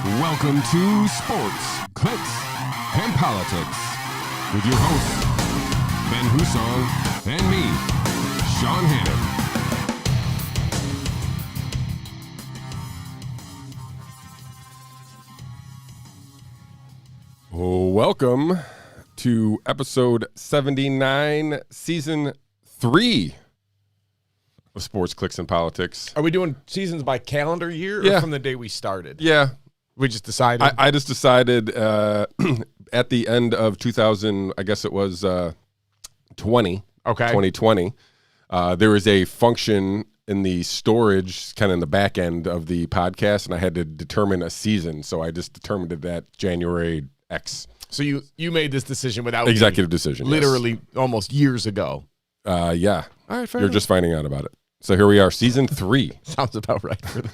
Welcome to Sports, Clicks, and Politics with your hosts, Ben Hussong and me, Shawn Hannon. Welcome to episode 79, season 3 of Sports, Clicks, and Politics. Are we doing seasons by calendar year or from the day we started? Yeah. We just decided? I just decided at the end of 2000, I guess it was 2020, there is a function in the storage, kind of in the back end of the podcast, and I had to determine a season, so I just determined it at January X. So you made this decision without executive decision, literally almost years ago. Yeah. All right, fair You're enough. just finding out about it. So here we are, season 3. Sounds about right for this.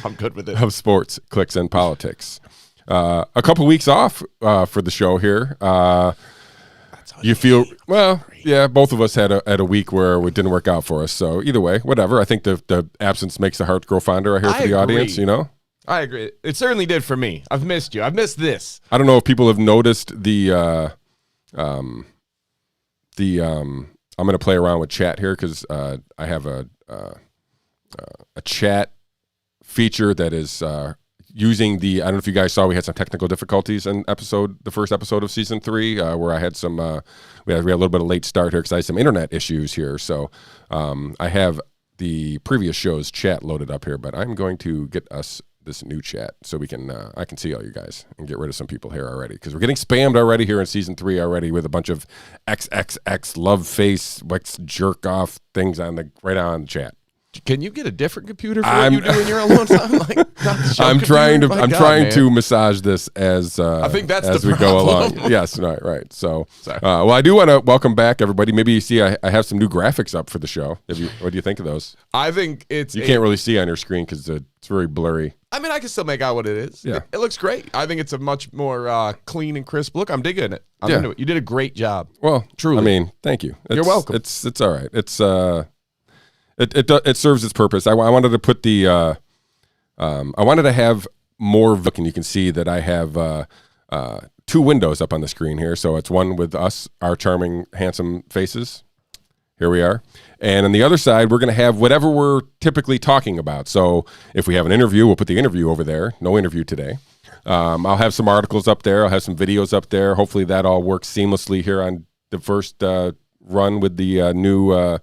I'm good with it. Of Sports, Clicks, and Politics. A couple weeks off for the show here. You feel well? Yeah, both of us had a week where it didn't work out for us. So either way, whatever. I think the absence makes the heart grow fonder. I hear for the audience. You know, I agree. It certainly did for me. I've missed you. I've missed this. I don't know if people have noticed I'm going to play around with chat here because I have a chat feature that is using the. I don't know if you guys saw, we had some technical difficulties in the first episode of season 3, where I had some. We had a little bit of late start here because I had some internet issues here. So I have the previous show's chat loaded up here, but I'm going to get us this new chat so we can I can see all you guys and get rid of some people here already because we're getting spammed already here in season 3 already with a bunch of XXX love face jerk off things right on the chat. Can you get a different computer for what you do in your alone time? Like, not the show I'm computer? trying trying to massage this as I think that's as the we go problem. along. Yes, right. So, well, I do want to welcome back everybody. Maybe you see I have some new graphics up for the show. What do you think of those? I think you can't really see on your screen because it's very blurry. I mean, I can still make out what it is. Yeah. It looks great. I think it's a much more clean and crisp look. I'm digging it. I'm into it. You did a great job. Well, truly. I mean, thank you. You're welcome. It's all right. It's it serves its purpose. I wanted to put I wanted to have more look, and you can see that I have 2 windows up on the screen here. So it's one with us, our charming, handsome faces. Here we are. And on the other side, we're going to have whatever we're typically talking about. So if we have an interview, we'll put the interview over there. No interview today. I'll have some articles up there. I'll have some videos up there. Hopefully that all works seamlessly here on the first run with the new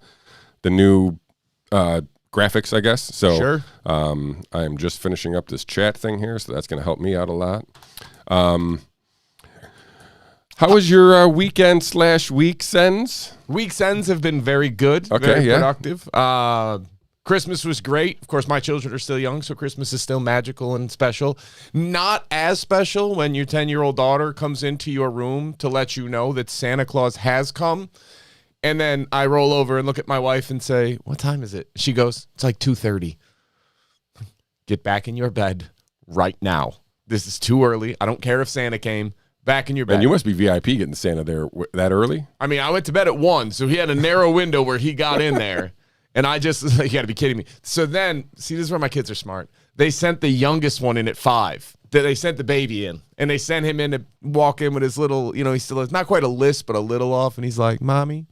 graphics, I guess. So sure. I'm just finishing up this chat thing here, so that's going to help me out a lot. How was your weekend/weekends? Weekends have been very good. Okay, very yeah. productive. Christmas was great. Of course, my children are still young, so Christmas is still magical and special. Not as special when your 10-year-old daughter comes into your room to let you know that Santa Claus has come. And then I roll over and look at my wife and say, "What time is it?" She goes, "It's like 2:30. Get back in your bed right now. This is too early. I don't care if Santa came. Back in your bed." And you must be VIP getting Santa there that early. I mean, I went to bed at 1, so he had a narrow window where he got in there. And I just, you got to be kidding me. So then, see, this is where my kids are smart. They sent the youngest one in at 5. They sent the baby in. And they sent him in to walk in with his little, he still has not quite a lisp, but a little off. And he's like, "Mommy,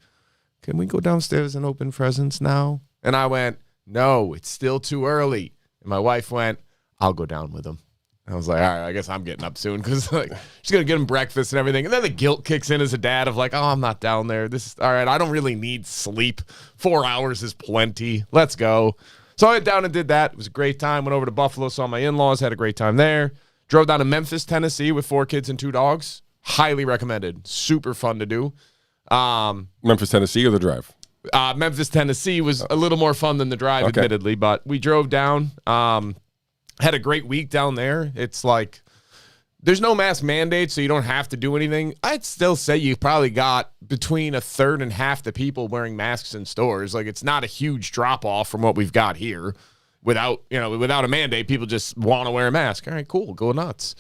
can we go downstairs and open presents now?" And I went, "No, it's still too early." And my wife went, "I'll go down with him." I was like, all right, I guess I'm getting up soon because she's going to get him breakfast and everything. And then the guilt kicks in as a dad of like, "Oh, I'm not down there. This is all right. I don't really need sleep. 4 hours is plenty. Let's go." So I went down and did that. It was a great time. Went over to Buffalo, saw my in-laws, had a great time there. Drove down to Memphis, Tennessee with 4 kids and 2 dogs. Highly recommended. Super fun to do. Memphis, Tennessee, or the drive? Memphis, Tennessee was a little more fun than the drive, admittedly, but we drove down. Had a great week down there. It's like there's no mask mandate, so you don't have to do anything. I'd still say you probably got between a third and half the people wearing masks in stores. Like, it's not a huge drop off from what we've got here. Without a mandate, people just want to wear a mask. All right, cool, go nuts.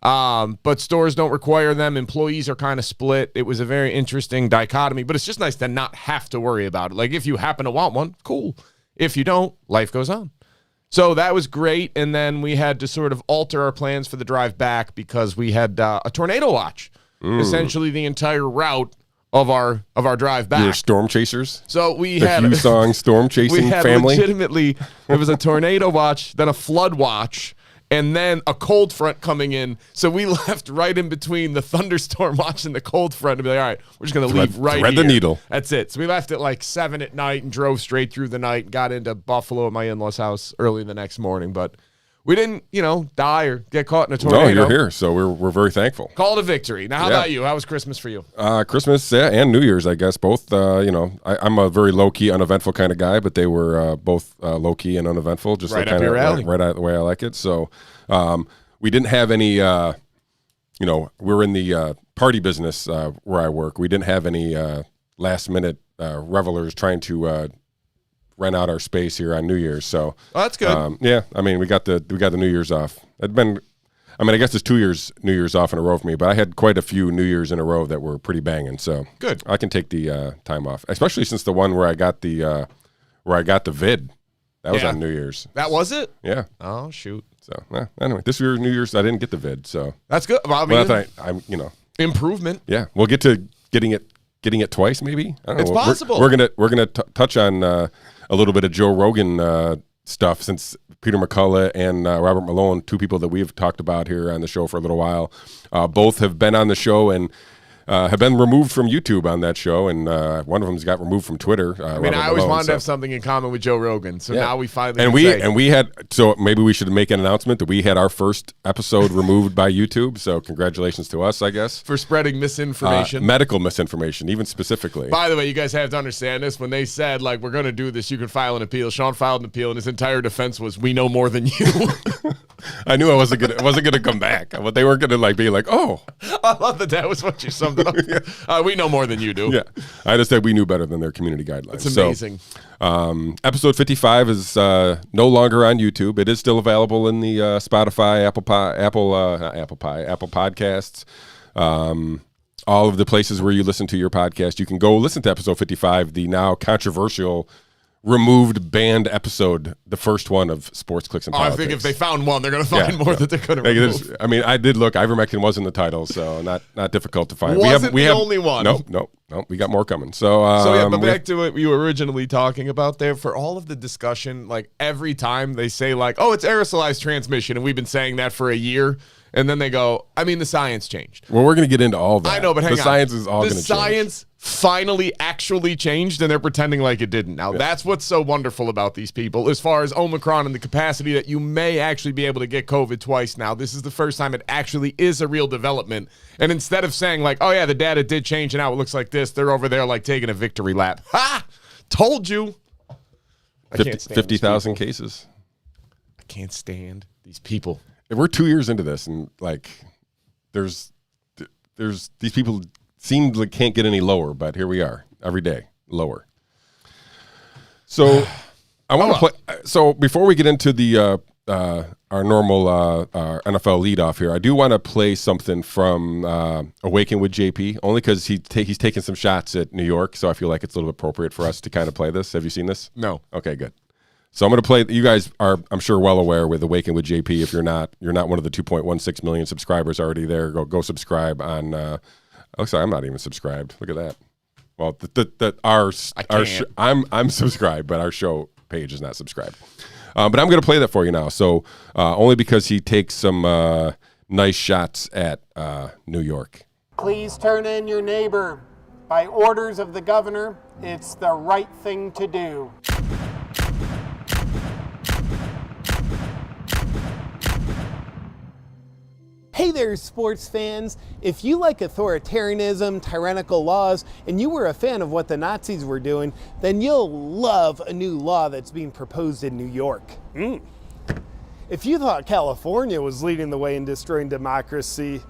But stores don't require them. Employees are kind of split. It was a very interesting dichotomy, but it's just nice to not have to worry about it. Like, if you happen to want one, cool. If you don't, life goes on. So that was great, and then we had to sort of alter our plans for the drive back because we had a tornado watch, essentially the entire route of our drive back. Your storm chasers? So we the had Hussong storm chasing we had family? Legitimately, it was a tornado watch, then a flood watch, and then a cold front coming in. So we left right in between the thunderstorm watch and the cold front to be like, all right, we're just going to leave right thread here. the needle. That's it. So we left at like 7 at night and drove straight through the night, got into Buffalo at my in-laws' house early the next morning. But we didn't, die or get caught in a tornado. No, you're here, so we're very thankful. Call it a victory. Now, how about you? How was Christmas for you? Christmas and New Year's, I guess, both. I'm a very low-key, uneventful kind of guy, but they were both low-key and uneventful, just right kind up your alley. Right out the way I like it. So we didn't have any, we're in the party business where I work. We didn't have any last-minute revelers trying to rent out our space here on New Year's. So that's good. we got the New Year's off. It'd been, I guess it's 2 years New Year's off in a row for me, but I had quite a few New Year's in a row that were pretty banging. So good. I can take the time off, especially since the one where I got the vid. That was on New Year's. That was it? Yeah. Oh shoot. So anyway, this year New Year's I didn't get the vid. So that's good. Well, I mean, but I'm improvement. Yeah, we'll get to getting it twice maybe. I don't know. It's possible. We're gonna touch on a little bit of Joe Rogan stuff, since Peter McCullough and Robert Malone, two people that we've talked about here on the show for a little while, both have been on the show and have been removed from YouTube on that show, and one of them's got removed from Twitter. I always wanted to have something in common with Joe Rogan, so now we finally we had, so maybe we should make an announcement that we had our first episode removed by YouTube. So congratulations to us, I guess, for spreading misinformation, medical misinformation, even specifically. By the way, you guys have to understand this. When they said like we're going to do this, you can file an appeal. Shawn filed an appeal, and his entire defense was, "We know more than you." I knew I wasn't gonna come back, but they weren't gonna be like, "Oh." I love that was what you summed it up. Yeah. We know more than you do. Yeah, I just said we knew better than their community guidelines. It's amazing. So, episode 55 is no longer on YouTube. It is still available in the Spotify, Apple Podcasts, all of the places where you listen to your podcast. You can go listen to episode 55, the now controversial removed banned episode, the first one of Sports, Clicks, and Politics. I think if they found one, they're going to find more that they're going to remove. I did look. Ivermectin was in the title, so not difficult to find. Wasn't the only one. Nope. We got more coming. So, but back to what you were originally talking about there. For all of the discussion, like every time they say like, oh, it's aerosolized transmission, and we've been saying that for a year. And then they go, the science changed. Well, we're going to get into all that. I know, but hang on. The science is all going to change. The science finally actually changed, and they're pretending like it didn't. Now, that's what's so wonderful about these people. As far as Omicron and the capacity that you may actually be able to get COVID twice now, this is the first time it actually is a real development. And instead of saying like, oh, yeah, the data did change, and now it looks like this, they're over there like taking a victory lap. Ha! Told you. 50,000 cases. I can't stand these people. We're 2 years into this, and like, there's these people seem like can't get any lower, but here we are every day lower. So I want to play. So before we get into the our normal NFL leadoff here, I do want to play something from Awaken with JP, only because he's taking some shots at New York, so I feel like it's a little appropriate for us to kind of play this. Have you seen this? No. Okay, good. So I'm going to play. You guys are, I'm sure, well aware with Awaken with JP. If you're not one of the 2.16 million subscribers already there. Go subscribe on. Looks like I'm not even subscribed. Look at that. Well, I'm subscribed, but our show page is not subscribed. But I'm going to play that for you now. So only because he takes some nice shots at New York. Please turn in your neighbor. By orders of the governor, it's the right thing to do. Hey there, sports fans. If you like authoritarianism, tyrannical laws, and you were a fan of what the Nazis were doing, then you'll love a new law that's being proposed in New York. If you thought California was leading the way in destroying democracy,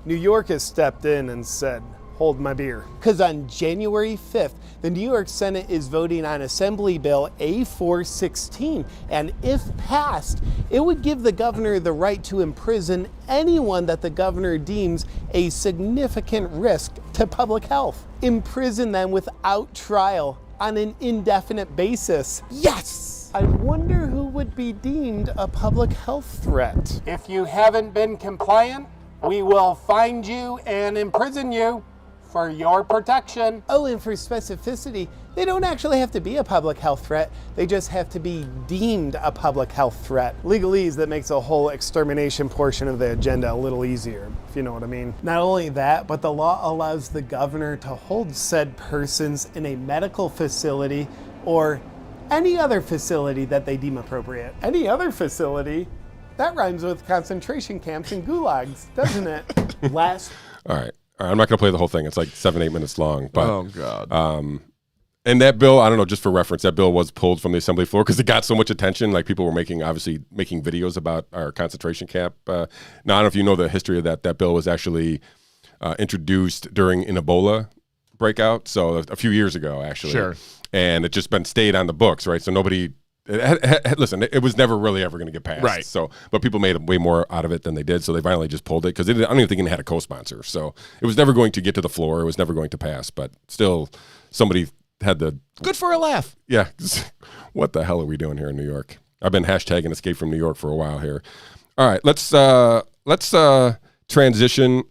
New York has stepped in and said, hold my beer. Because on January 5th, the New York Senate is voting on Assembly Bill A416, and if passed, it would give the governor the right to imprison anyone that the governor deems a significant risk to public health. Imprison them without trial on an indefinite basis. Yes! I wonder who would would be deemed a public health threat. If you haven't been compliant, we will find you and imprison you for your protection. Oh, and for specificity, they don't actually have to be a public health threat. They just have to be deemed a public health threat. Legalese that makes the whole extermination portion of the agenda a little easier, if you know what I mean. Not only that, but the law allows the governor to hold said persons in a medical facility or any other facility that they deem appropriate. Any other facility? That rhymes with concentration camps and gulags, doesn't it? All right, I'm not going to play the whole thing. It's like 7-8 minutes long. But, oh, God. And that bill, I don't know, just for reference, that bill was pulled from the assembly floor because it got so much attention. Like people were making videos about our concentration camp. Now, I don't know if you know the history of that. That bill was actually introduced during an Ebola breakout. So a few years ago, actually. Sure. And it just stayed on the books, right? So nobody... listen, it was never really ever going to get passed. Right. So, but people made way more out of it than they did. So they finally just pulled it because I don't even think it had a co-sponsor. So it was never going to get to the floor. It was never going to pass. But still, somebody had the good for a laugh. Yeah. What the hell are we doing here in New York? I've been hashtagging Escape from New York for a while here. All right, let's transition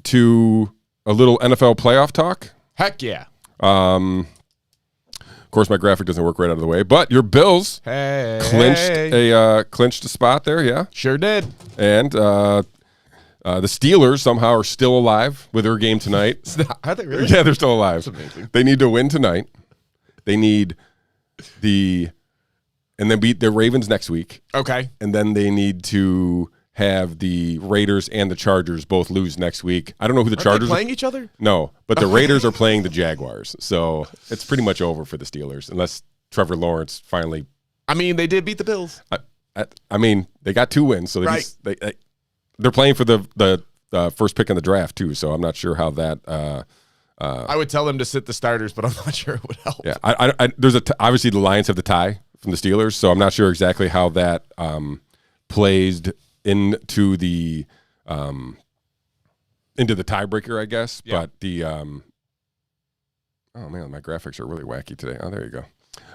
to a little NFL playoff talk. Heck yeah. Of course, my graphic doesn't work right out of the way, but your Bills clinched a spot there, yeah. Sure did. And the Steelers somehow are still alive with their game tonight. Are they really? Yeah, they're still alive. That's amazing. They need to win tonight. They need and then beat the Ravens next week. Okay. And then they need to have the Raiders and the Chargers both lose next week. I don't know who the Chargers are playing each other? No, but the Raiders are playing the Jaguars. So it's pretty much over for the Steelers unless Trevor Lawrence finally. I mean, they did beat the Bills. I mean, they got 2 wins, so they're playing for the first pick in the draft too. So I'm not sure how that. I would tell them to sit the starters, but I'm not sure it would help. Yeah, obviously the Lions have the tie from the Steelers, so I'm not sure exactly how that plays into the tiebreaker, I guess. Yeah. But the oh man, my graphics are really wacky today. Oh, there you go.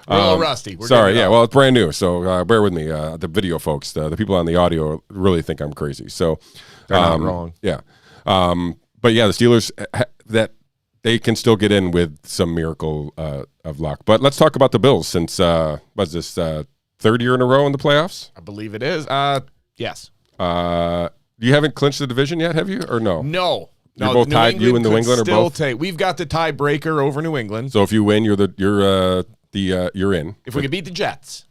We're a little rusty. Sorry, yeah. Well, it's brand new, so bear with me. The video folks, the people on the audio really think I'm crazy. So they're not wrong. Yeah. But yeah, the Steelers that they can still get in with some miracle of luck. But let's talk about the Bills since was this third year in a row in the playoffs? I believe it is. Yes. You haven't clinched the division yet, have you, or no? No. You're both tied. You and New England are both. We've got the tiebreaker over New England. So if you win, you're in. If we could beat the Jets,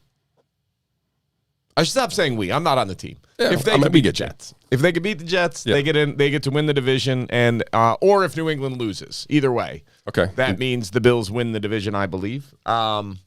I should stop saying we. I'm not on the team. Yeah, if they could beat the Jets, if they could beat the Jets, they get in. They get to win the division, and or if New England loses, either way. Okay. That means the Bills win the division, I believe. And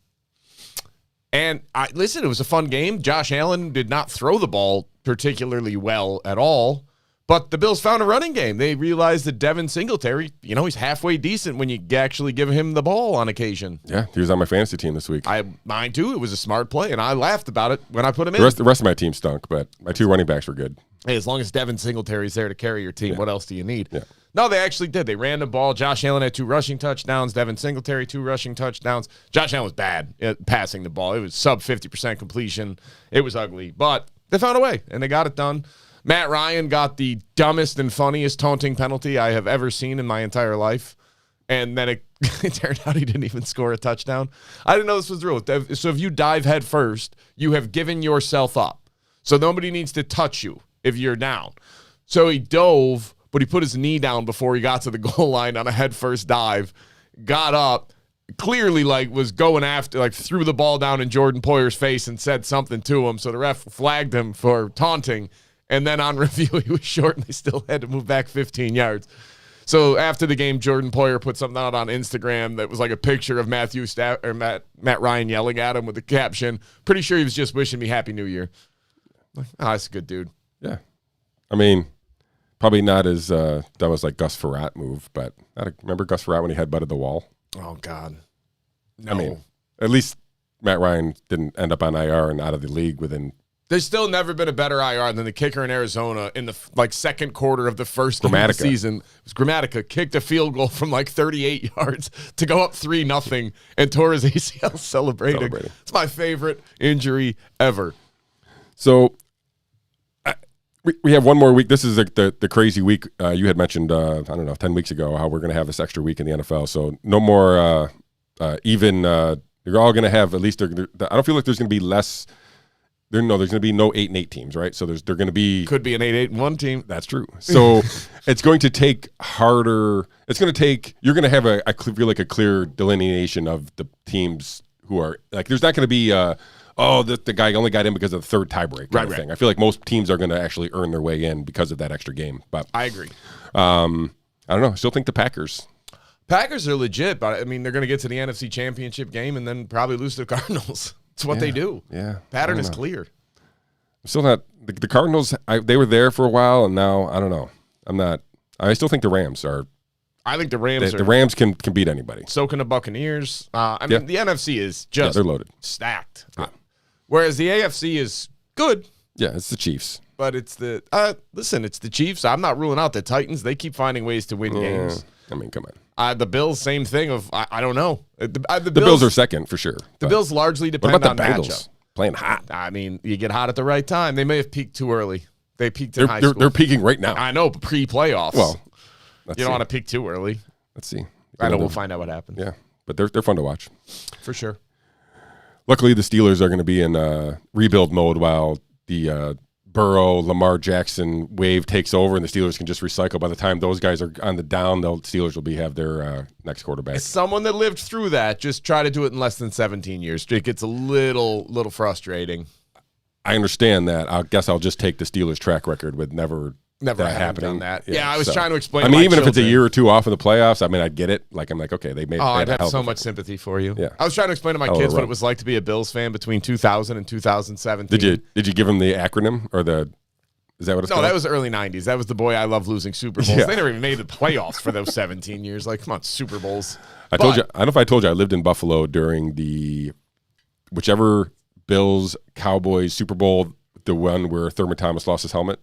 listen, it was a fun game. Josh Allen did not throw the ball particularly well at all, but the Bills found a running game. They realized that Devin Singletary, he's halfway decent when you actually give him the ball on occasion. Yeah, he was on my fantasy team this week. Mine too. It was a smart play, and I laughed about it when I put him in. The rest of my team stunk, but my 2 running backs were good. Hey, as long as Devin Singletary's there to carry your team, what else do you need? Yeah. No, they actually did. They ran the ball. Josh Allen had 2 rushing touchdowns. Devin Singletary, 2 rushing touchdowns. Josh Allen was bad at passing the ball. It was sub 50% completion. It was ugly, but they found a way, and they got it done. Matt Ryan got the dumbest and funniest taunting penalty I have ever seen in my entire life, and then it turned out he didn't even score a touchdown. I didn't know this was the rule. So if you dive head first, you have given yourself up. So nobody needs to touch you if you're down. So he dove, but he put his knee down before he got to the goal line on a head first dive, got up, clearly was going after, threw the ball down in Jordan Poyer's face and said something to him. So the ref flagged him for taunting. And then on review, he was short, and they still had to move back 15 yards. So after the game, Jordan Poyer put something out on Instagram that was like a picture of Matt Ryan yelling at him with the caption, "Pretty sure he was just wishing me Happy New Year." That's a good dude. Yeah. I mean, probably not as dumb as Gus Frerotte move, but remember Gus Frerotte when he headbutted the wall? Oh, God. No. I mean, at least Matt Ryan didn't end up on IR and out of the league within. There's still never been a better IR than the kicker in Arizona in the second quarter of the first game of the season. It was Grammatica kicked a field goal from 38 yards to go up 3-0 and tore his ACL celebrating. It's my favorite injury ever. So we have one more week. This is the crazy week. You had mentioned, I don't know, 10 weeks ago, how we're going to have this extra week in the NFL. So no more you're all going to have at least, I don't feel like there's going to be less. There's going to be no 8-8 teams, right? So they're going to be. Could be an 8-8-1 team. That's true. So it's going to take harder. It's going to take, you're going to have I feel like a clear delineation of the teams who are, like, there's not going to be, the guy only got in because of the third tiebreak kind of thing. I feel like most teams are going to actually earn their way in because of that extra game. But I agree. I don't know. I still think the Packers are legit, but I mean, they're going to get to the NFC Championship game and then probably lose to the Cardinals. It's what they do. Yeah. Pattern is clear. I'm still not the Cardinals. They were there for a while, and now I don't know. I'm not. I still think the Rams are. I think the Rams the Rams can beat anybody. So can the Buccaneers. The NFC is just they're loaded, stacked. Yeah. Whereas the AFC is good. Yeah, it's the Chiefs. But it's the it's the Chiefs. I'm not ruling out the Titans. They keep finding ways to win games. I mean, come on. The Bills, same thing. I don't know. The Bills are second for sure. The Bills largely depend on the Bengals matchup. Playing hot. I mean, you get hot at the right time. They may have peaked too early. They peaked in high school. They're peaking right now. I know, pre-playoffs. Well, you don't want to peak too early. Let's see. I know we'll find out what happens. Yeah, but they're fun to watch. For sure. Luckily, the Steelers are going to be in rebuild mode while the Burrow, Lamar Jackson wave takes over, and the Steelers can just recycle. By the time those guys are on the down, the Steelers will have their next quarterback. As someone that lived through that, just try to do it in less than 17 years. It gets a little frustrating. I understand that. I guess I'll just take the Steelers' track record with never that happening. Done that. Yeah, I was trying to explain. I mean, even if it's a year or two off in the playoffs, I mean, I'd get it. Like, I'm like, okay, they made. I'd have so much sympathy for you. Yeah, I was trying to explain to my kids what it was like to be a Bills fan between 2000 and 2017. Did you give them the acronym or the? Is that what it's called? No, that was the early 90s. That was the boy I love losing Super Bowls. Yeah. They never even made the playoffs for those 17 years. Like, come on, Super Bowls. I don't know if I told you I lived in Buffalo during the whichever Bills Cowboys Super Bowl, the one where Thurman Thomas lost his helmet.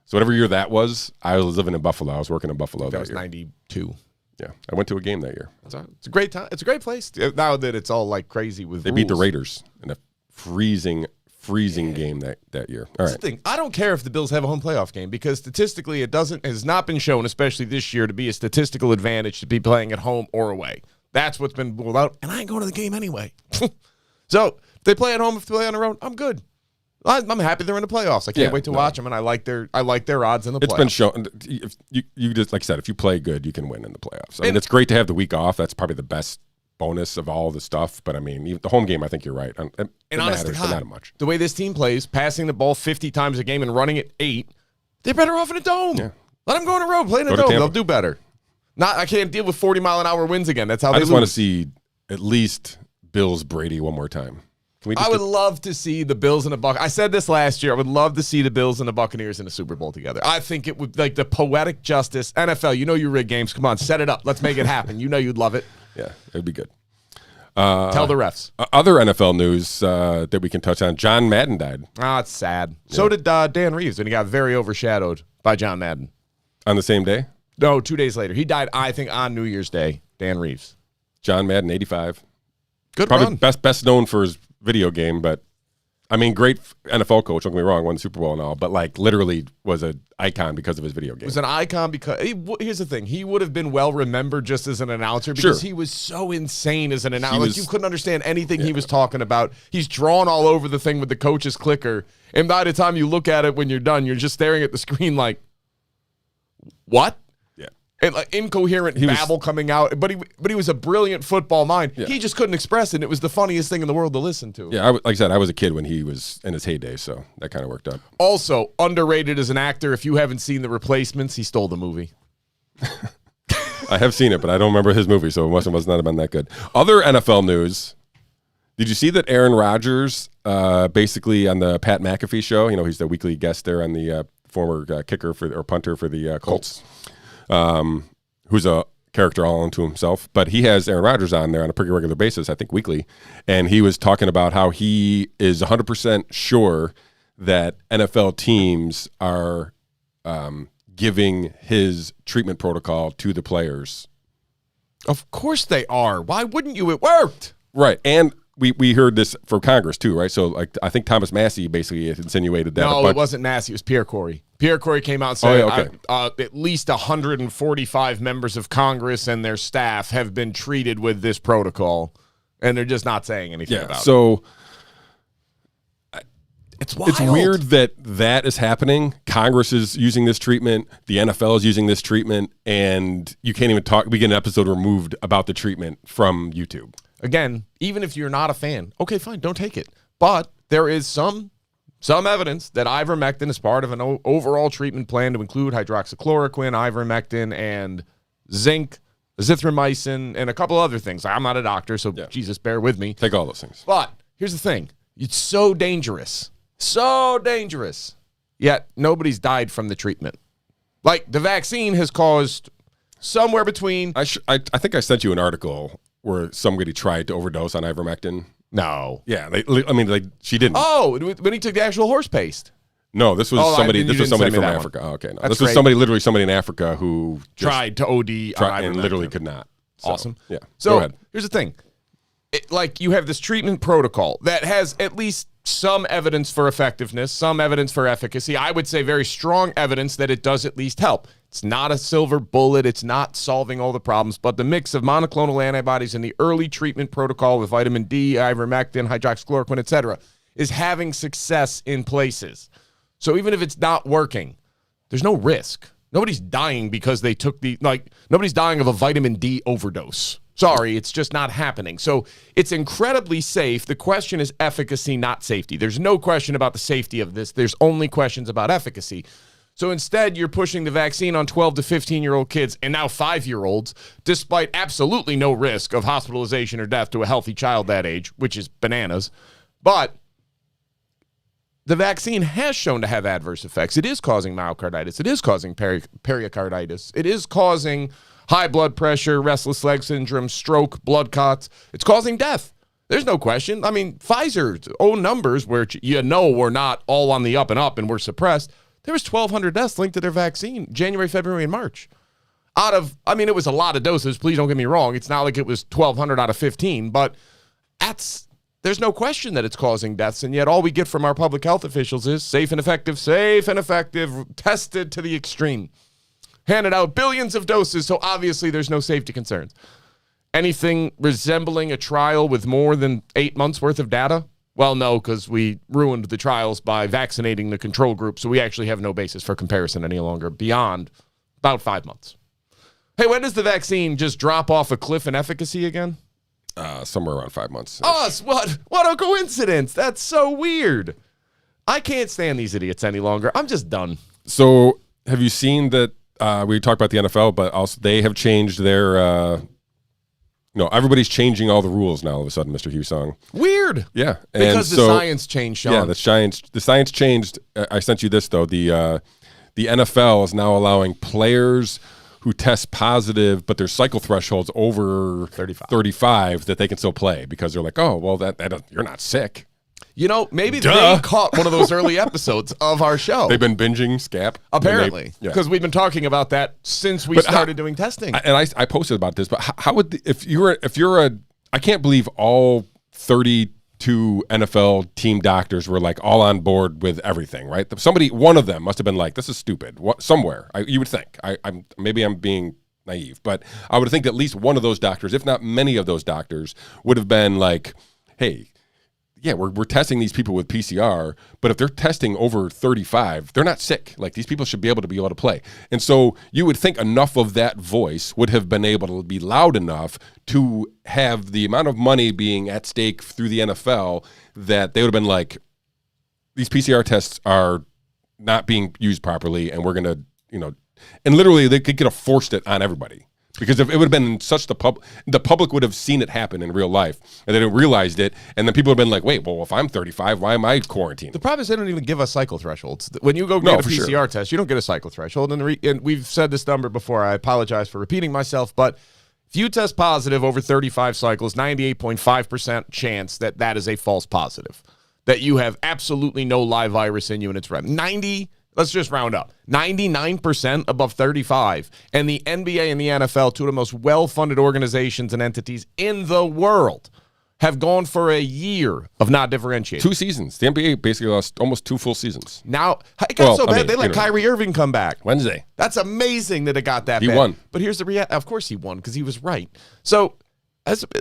So whatever year that was, I was living in Buffalo. I was working in Buffalo that was year. 92. Yeah, I went to a game that year. It's a great time. It's a great place. Now that it's all like crazy with rules. Beat the Raiders in a freezing game that year. All right. The thing. I don't care if the Bills have a home playoff game because statistically it has not been shown, especially this year, to be a statistical advantage to be playing at home or away. That's what's been ruled out, and I ain't going to the game anyway. So if they play at home, if they play on the road, I'm good. I'm happy they're in the playoffs. I can't wait to watch them, and I like their odds in the playoffs. It's been shown. If you just, like I said, if you play good, you can win in the playoffs. I mean, it's great to have the week off. That's probably the best bonus of all the stuff. But I mean, even the home game, I think you're right. It honestly, matters, but not much. The way this team plays, passing the ball 50 times a game and running it 8, they're better off in a dome. Yeah. Let them go on the road, play in a dome. They'll do better. I can't deal with 40-mile-an-hour winds again. That's how they lose. I just want to see at least Bills Brady one more time. I would love to see the Bills and the Buccaneers. I said this last year. I would love to see the Bills and the Buccaneers in the Super Bowl together. I think it would, like, the poetic justice. NFL, you know you rig games. Come on, set it up. Let's make it happen. You know you'd love it. Yeah, it would be good. Tell the refs. Other NFL news that we can touch on. John Madden died. It's sad. Yeah. So did Dan Reeves, and he got very overshadowed by John Madden. On the same day? No, 2 days later. He died, I think, on New Year's Day. Dan Reeves. John Madden, 85. Good Probably run. Best known for his video game, but I mean, great NFL coach, don't get me wrong, won the Super Bowl and all, but like literally was an icon because of his video game. Was an icon because, here's the thing, he would have been well remembered just as an announcer because he was so insane as an announcer. Like, you couldn't understand anything he was talking about. He's drawn all over the thing with the coach's clicker, and by the time you look at it when you're done, you're just staring at the screen like, what? And like incoherent babble coming out, but he was a brilliant football mind. Yeah. He just couldn't express it. And it was the funniest thing in the world to listen to. Yeah, like I said, I was a kid when he was in his heyday, so that kind of worked out. Also, underrated as an actor. If you haven't seen The Replacements, he stole the movie. I have seen it, but I don't remember his movie, so it must not have been that good. Other NFL news. Did you see that Aaron Rodgers, basically on the Pat McAfee show, he's the weekly guest there on the former kicker or punter for the Colts. Who's a character all unto himself, but he has Aaron Rodgers on there on a pretty regular basis, I think weekly, and he was talking about how he is 100% sure that NFL teams are giving his treatment protocol to the players. Of course they are. Why wouldn't you? It worked. Right, and we heard this for Congress too, right? So like I think Thomas Massey basically insinuated that. No, it wasn't Massey. It was Pierre Corey. Pierre Corey came out and said at least 145 members of Congress and their staff have been treated with this protocol, and they're just not saying anything about it. So it's wild. It's weird that is happening. Congress is using this treatment. The NFL is using this treatment, and you can't even talk. We get an episode removed about the treatment from YouTube. Again, even if you're not a fan, okay, fine, don't take it. But there is some evidence that ivermectin is part of an overall treatment plan to include hydroxychloroquine, ivermectin, and zinc, azithromycin, and a couple other things. I'm not a doctor, so Jesus, bear with me. Take all those things. But here's the thing. It's so dangerous. So dangerous. Yet nobody's died from the treatment. Like, the vaccine has caused somewhere between... I think I sent you an article where somebody tried to overdose on ivermectin. No. Yeah, she didn't. Oh, when he took the actual horse paste. No, this was somebody. This was somebody from Africa. Oh, okay, no, this was somebody in Africa who tried to OD on and literally could not. So, awesome. Yeah. So go ahead. Here's the thing. You have this treatment protocol that has at least some evidence for effectiveness, some evidence for efficacy. I would say very strong evidence that it does at least help. It's not a silver bullet. It's not solving all the problems, but the mix of monoclonal antibodies in the early treatment protocol with vitamin D, ivermectin, hydroxychloroquine, etc., is having success in places. So even if it's not working, there's no risk. Nobody's dying because they took nobody's dying of a vitamin D overdose. Sorry, it's just not happening. So it's incredibly safe. The question is efficacy, not safety. There's no question about the safety of this. There's only questions about efficacy. So instead, you're pushing the vaccine on 12 to 15-year-old kids and now 5-year-olds, despite absolutely no risk of hospitalization or death to a healthy child that age, which is bananas. But the vaccine has shown to have adverse effects. It is causing myocarditis. It is causing pericarditis. It is causing high blood pressure, restless leg syndrome, stroke, blood clots. It's causing death. There's no question. I mean, Pfizer's own numbers, were not all on the up and up and were suppressed. There was 1,200 deaths linked to their vaccine January, February, and March. It was a lot of doses. Please don't get me wrong. It's not like it was 1,200 out of 15, but there's no question that it's causing deaths, and yet all we get from our public health officials is safe and effective, tested to the extreme. Handed out billions of doses, so obviously there's no safety concerns. Anything resembling a trial with more than 8 months worth of data? Well, no, because we ruined the trials by vaccinating the control group, so we actually have no basis for comparison any longer beyond about 5 months. Hey, when does the vaccine just drop off a cliff in efficacy again? Somewhere around 5 months. What a coincidence. That's so weird. I can't stand these idiots any longer. I'm just done. So have you seen that we talked about the NFL, but also they have changed their everybody's changing all the rules now all of a sudden, Mr. Hussong. Weird. Yeah. Because the science changed, Shawn. Yeah, the science changed. I sent you this, though. The NFL is now allowing players who test positive, but their cycle threshold's over 35 that they can still play because they're like, oh, well, that you're not sick. Maybe they caught one of those early episodes of our show. They've been binging SCAPP. Apparently. Because we've been talking about that since we started doing testing. And I posted about this, but how would, I can't believe all 32 NFL team doctors were like all on board with everything, right? One of them must have been like, this is stupid. Somewhere, you would think. Maybe I'm being naive, but I would think at least one of those doctors, if not many of those doctors, would have been like, hey, yeah, we're testing these people with PCR, but if they're testing over 35, they're not sick. Like, these people should be able to play. And so you would think enough of that voice would have been able to be loud enough to have the amount of money being at stake through the NFL that they would have been like, these PCR tests are not being used properly, and we're going to, and literally they could have forced it on everybody. Because if it would have been such the public would have seen it happen in real life, and they didn't realize it, and then people would have been like, wait, well, if I'm 35, why am I quarantined? The problem is they don't even give us cycle thresholds. When you go get a PCR test, you don't get a cycle threshold. And we've said this number before. I apologize for repeating myself, but if you test positive over 35 cycles, 98.5% chance that is a false positive, that you have absolutely no live virus in you and it's let's just round up. 99% above 35. And the NBA and the NFL, two of the most well-funded organizations and entities in the world, have gone for a year of not differentiating. 2 seasons. The NBA basically lost almost 2 full seasons. Now, it got so bad, they let Kyrie Irving come back. Wednesday. That's amazing that it got that bad. He won. But here's the reality. Of course he won, because he was right. So,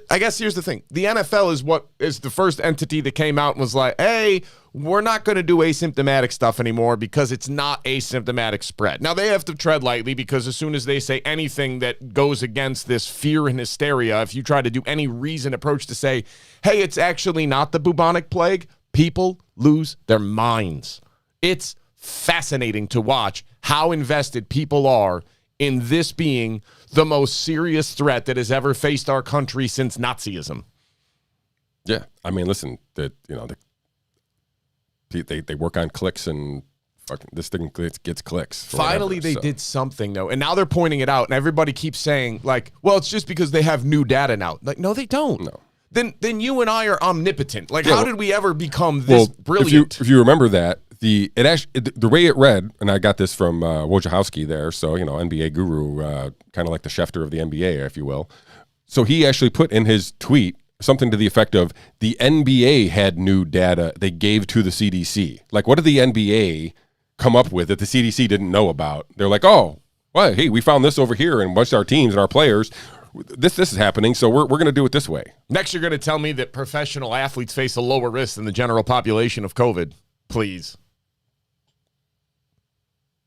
I guess here's the thing. The NFL is the first entity that came out and was like, hey, we're not going to do asymptomatic stuff anymore because it's not asymptomatic spread. Now, they have to tread lightly because as soon as they say anything that goes against this fear and hysteria, if you try to do any reasoned approach to say, hey, it's actually not the bubonic plague, people lose their minds. It's fascinating to watch how invested people are in this being the most serious threat that has ever faced our country since Nazism. Yeah, I mean, listen, they work on clicks, and fucking this thing gets clicks. Finally, they did something though, and now they're pointing it out, and everybody keeps saying like, "Well, it's just because they have new data now." Like, no, they don't. No. Then you and I are omnipotent. Like, how did we ever become this brilliant? If you remember that, the way it read, and I got this from Wojciechowski there, so NBA guru, kind of like the Schefter of the NBA, if you will. So he actually put in his tweet something to the effect of the NBA had new data they gave to the CDC. Like, what did the NBA come up with that the CDC didn't know about? They're like, oh, well, hey, we found this over here, and a bunch of our teams and our players. This is happening, so we're going to do it this way. Next, you're going to tell me that professional athletes face a lower risk than the general population of COVID. Please.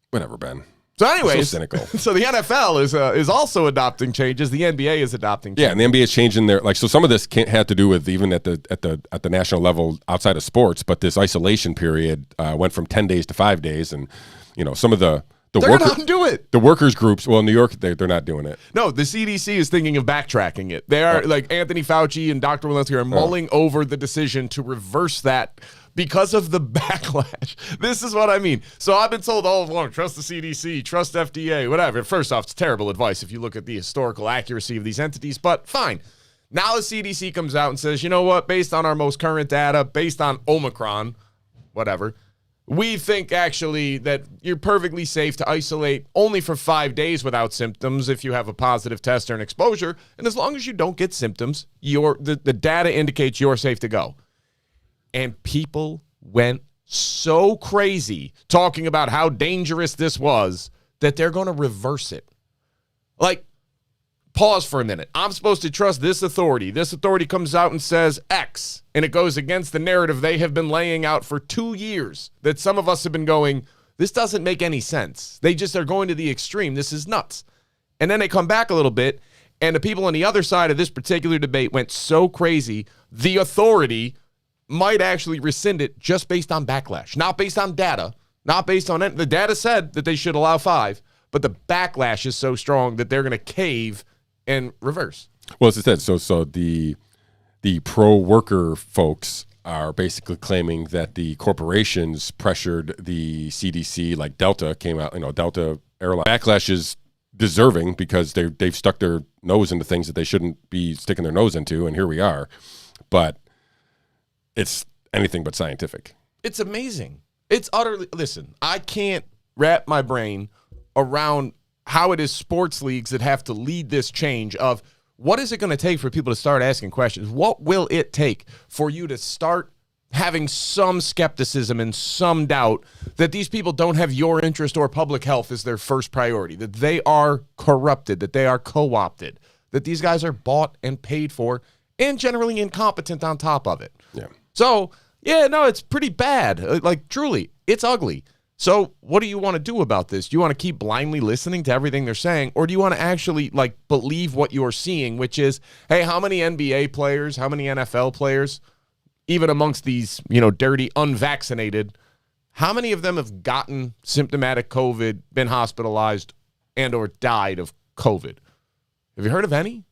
Whatever, Ben. So anyways, so cynical. So the NFL is also adopting changes. The NBA is adopting changes. Yeah, and the NBA is changing their so some of this had to do with even at the national level outside of sports, but this isolation period went from 10 days to 5 days, and some of the they're going to do it. The workers groups, well, in New York, they're not doing it. No, the CDC is thinking of backtracking it. They are, like Anthony Fauci and Dr. Walensky are mulling over the decision to reverse that because of the backlash. This is what I mean. So I've been told all along, trust the CDC, trust FDA, whatever. First off, it's terrible advice if you look at the historical accuracy of these entities, but fine. Now the CDC comes out and says, you know what, based on our most current data, based on Omicron, whatever, we think actually that you're perfectly safe to isolate only for 5 days without symptoms if you have a positive test or an exposure. And as long as you don't get symptoms, the data indicates you're safe to go. And people went so crazy talking about how dangerous this was that they're going to reverse it. Like, pause for a minute. I'm supposed to trust this authority. This authority comes out and says X, and it goes against the narrative they have been laying out for 2 years that some of us have been going, this doesn't make any sense. They just are going to the extreme. This is nuts. And then they come back a little bit, and the people on the other side of this particular debate went so crazy, the authority might actually rescind it just based on backlash, not based on data, not based on it. The data said that they should allow 5, but the backlash is so strong that they're going to cave and reverse. Well, as I said, so the pro-worker folks are basically claiming that the corporations pressured the CDC, like Delta came out, Delta Airline. Backlash is deserving because they've stuck their nose into things that they shouldn't be sticking their nose into, and here we are. But it's anything but scientific. It's amazing. It's utterly, listen, I can't wrap my brain around how it is sports leagues that have to lead this change of what is it going to take for people to start asking questions? What will it take for you to start having some skepticism and some doubt that these people don't have your interest or public health as their first priority, that they are corrupted, that they are co-opted, that these guys are bought and paid for and generally incompetent on top of it. Yeah. So, yeah, no, it's pretty bad. Like, truly, it's ugly. So what do you want to do about this? Do you want to keep blindly listening to everything they're saying, or do you want to actually, believe what you're seeing, which is, hey, how many NBA players, how many NFL players, even amongst these, dirty, unvaccinated, how many of them have gotten symptomatic COVID, been hospitalized, and or died of COVID? Have you heard of any?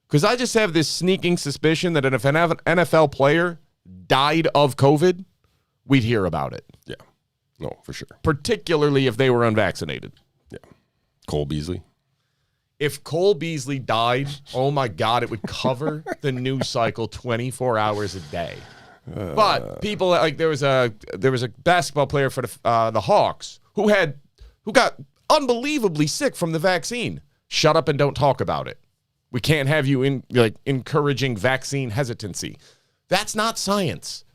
Because I just have this sneaking suspicion that if an NFL player died of COVID, we'd hear about it. Yeah. No, for sure. Particularly if they were unvaccinated. Yeah. Cole Beasley. If Cole Beasley died, oh my God, it would cover the news cycle 24 hours a day. But people there was a basketball player for the Hawks who got unbelievably sick from the vaccine. Shut up and don't talk about it. We can't have you encouraging vaccine hesitancy. That's not science.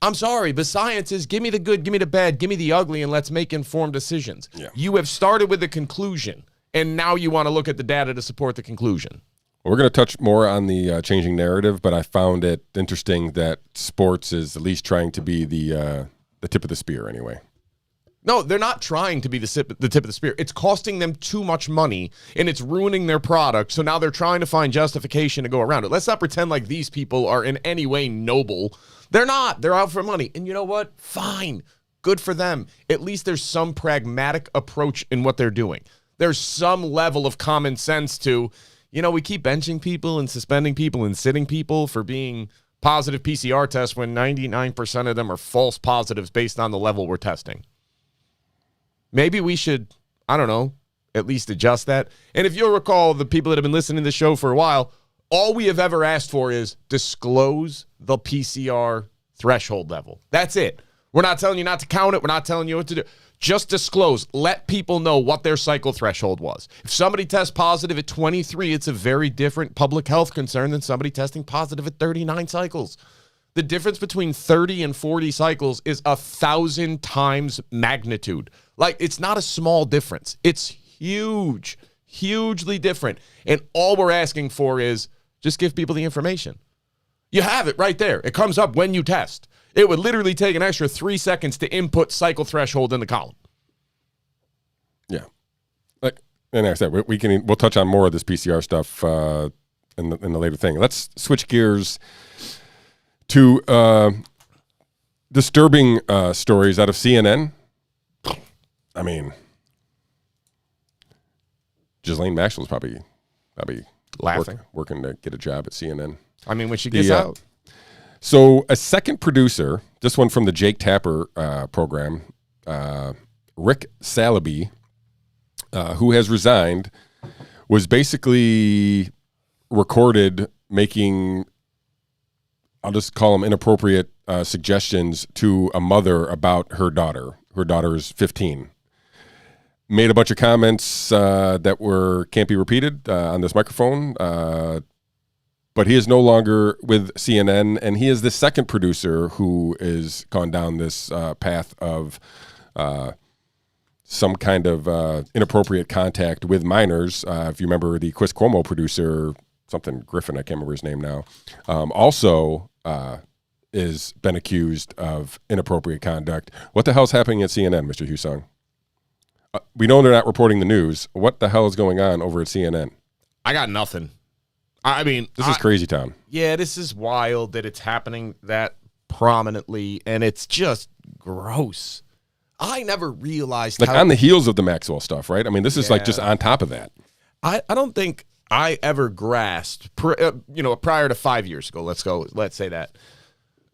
I'm sorry, but science is give me the good, give me the bad, give me the ugly, and let's make informed decisions. Yeah. You have started with the conclusion, and now you want to look at the data to support the conclusion. We're going to touch more on the changing narrative, but I found it interesting that sports is at least trying to be the tip of the spear anyway. No, they're not trying to be the tip of the spear. It's costing them too much money, and it's ruining their product, so now they're trying to find justification to go around it. Let's not pretend like these people are in any way noble. They're not. They're out for money. And you know what? Fine. Good for them. At least there's some pragmatic approach in what they're doing. There's some level of common sense to, we keep benching people and suspending people and sitting people for being positive PCR tests when 99% of them are false positives based on the level we're testing. Maybe we should, I don't know, at least adjust that. And if you'll recall, the people that have been listening to the show for a while, all we have ever asked for is disclose the PCR threshold level. That's it. We're not telling you not to count it. We're not telling you what to do. Just disclose. Let people know what their cycle threshold was. If somebody tests positive at 23, it's a very different public health concern than somebody testing positive at 39 cycles. The difference between 30 and 40 cycles is 1,000 times magnitude. Like, it's not a small difference. It's huge, hugely different. And all we're asking for is just give people the information. You have it right there. It comes up when you test. It would literally take an extra 3 seconds to input cycle threshold in the column. Yeah. And like I said, we'll touch on more of this PCR stuff in the later thing. Let's switch gears to disturbing stories out of CNN. I mean, Ghislaine Maxwell's probably laughing, working to get a job at CNN. I mean, when she gets out. So a second producer, this one from the Jake Tapper program, Rick Salaby, who has resigned, was basically recorded making, I'll just call them inappropriate suggestions to a mother about her daughter. Her daughter is 15. Made a bunch of comments that can't be repeated on this microphone, but he is no longer with CNN, and he is the second producer who is gone down this path of some kind of inappropriate contact with minors. If you remember the Chris Cuomo producer, something Griffin, I can't remember his name now, also is been accused of inappropriate conduct. What the hell's happening at CNN, Mr. Hussong? We know they're not reporting the news. What the hell is going on over at CNN? I got nothing. I mean, this is crazy town. Yeah, this is wild that it's happening that prominently, and it's just gross. I never realized on the heels of the Maxwell stuff, right? I mean, this is like just on top of that. I don't think I ever grasped, prior to 5 years ago, let's say that.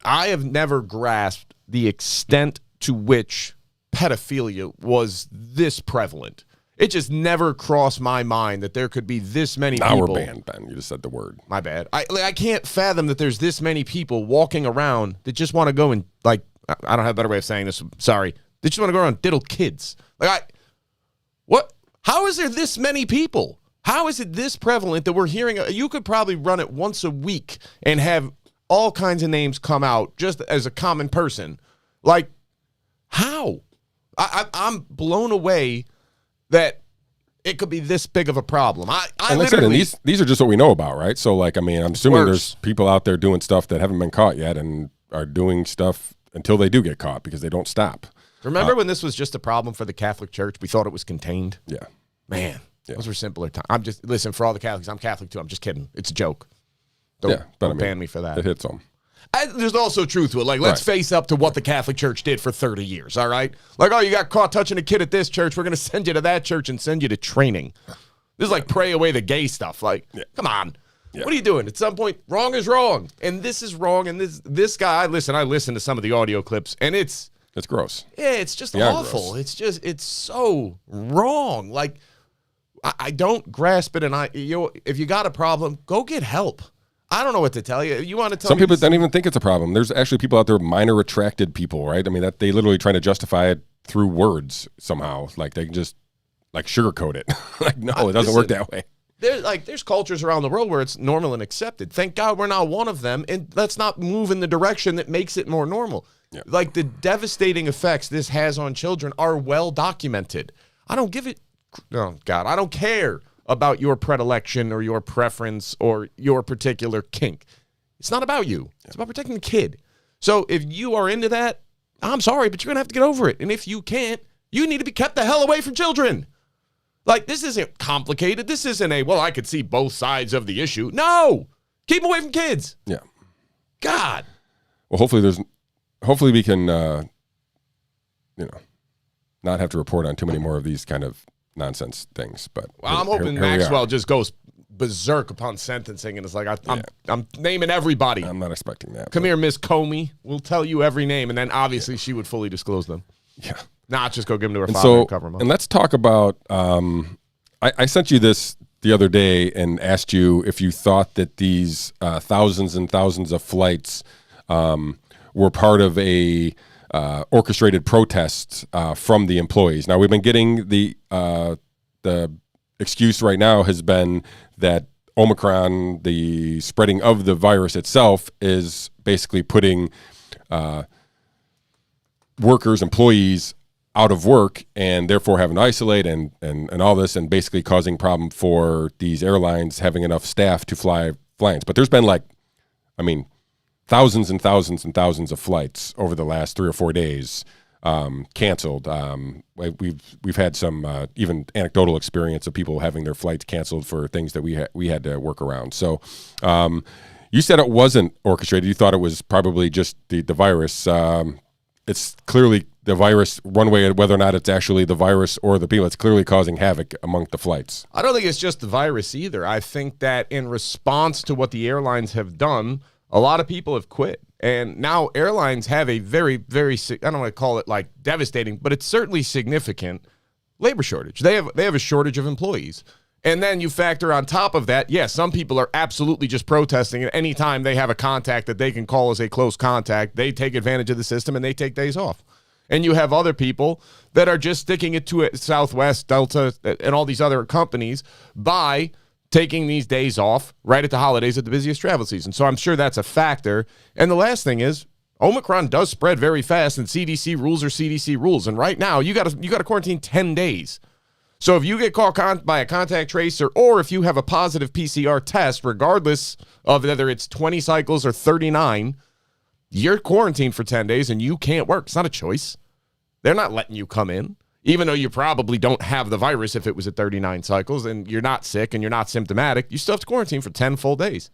I have never grasped the extent to which pedophilia was this prevalent. It just never crossed my mind that there could be this many people. Now we're banned, Ben. You just said the word. My bad. I can't fathom that there's this many people walking around that just want to go and, I don't have a better way of saying this. Sorry. They just want to go around and diddle kids. What? How is there this many people? How is it this prevalent that we're hearing? You could probably run it once a week and have all kinds of names come out just as a common person. How? I'm blown away that it could be this big of a problem. These are just what we know about, right? So, I'm assuming there's people out there doing stuff that haven't been caught yet and are doing stuff until they do get caught because they don't stop. Remember when this was just a problem for the Catholic Church? We thought it was contained. Yeah. Man, those were simpler times. Listen, for all the Catholics, I'm Catholic too. I'm just kidding. It's a joke. Don't ban me for that. It hits them. There's also truth to it. Let's face up to what the Catholic Church did for 30 years, all right? You got caught touching a kid at this church. We're going to send you to that church and send you to training. This is pray away the gay stuff. Come on. Yeah. What are you doing? At some point, wrong is wrong. And this is wrong. And this guy, I listen to some of the audio clips, and it's gross. Yeah, it's just awful. Gross. It's so wrong. I don't grasp it. And if you got a problem, go get help. I don't know what to tell you. You want to tell Some people don't even think it's a problem. There's actually people out there, minor attracted people, right? I mean, that they literally try to justify it through words somehow. They can just sugarcoat it. No, it doesn't work that way. There's cultures around the world where it's normal and accepted. Thank God we're not one of them, and let's not move in the direction that makes it more normal. Yeah. Like, the devastating effects this has on children are well documented. I don't care about your predilection or your preference or your particular kink. It's not about you. It's about protecting the kid. So if you are into that, I'm sorry, but you're going to have to get over it. And if you can't, you need to be kept the hell away from children. Like, this isn't complicated. This isn't I could see both sides of the issue. No! Keep them away from kids. Yeah. God. Well, hopefully we can, not have to report on too many more of these kind of nonsense things. But I'm hoping Maxwell just goes berserk upon sentencing and it's like, I'm naming everybody. I'm not expecting that. Come here, Miss Comey. We'll tell you every name, and then obviously she would fully disclose them. Yeah. Not just go give them to her father and cover them up. And let's talk about, I sent you this the other day and asked you if you thought that these thousands and thousands of flights were part of a orchestrated protest from the employees. Now, we've been getting the excuse right now has been that Omicron, the spreading of the virus itself, is basically putting employees out of work and therefore having to isolate and all this, and basically causing problem for these airlines having enough staff to fly flights. But there's been thousands and thousands and thousands of flights over the last 3 or 4 days canceled. We've had some even anecdotal experience of people having their flights canceled for things that we had to work around. So you said it wasn't orchestrated. You thought it was probably just the virus. It's clearly the virus, one way, whether or not it's actually the virus or the people. It's clearly causing havoc among the flights. I don't think it's just the virus either. I think that in response to what the airlines have done, a lot of people have quit. And now airlines have a very, very, I don't want to call it like devastating, but it's certainly significant labor shortage. They have a shortage of employees. And then you factor on top of that, yes, some people are absolutely just protesting. And anytime they have a contact that they can call as a close contact, they take advantage of the system and they take days off. And you have other people that are just sticking it to it, Southwest, Delta, and all these other companies by taking these days off right at the holidays at the busiest travel season. So I'm sure that's a factor. And the last thing is, Omicron does spread very fast, and CDC rules are CDC rules. And right now, you got to quarantine 10 days. So if you get caught by a contact tracer, or if you have a positive PCR test, regardless of whether it's 20 cycles or 39, you're quarantined for 10 days and you can't work. It's not a choice. They're not letting you come in, even though you probably don't have the virus if it was at 39 cycles and you're not sick and you're not symptomatic. You still have to quarantine for 10 full days.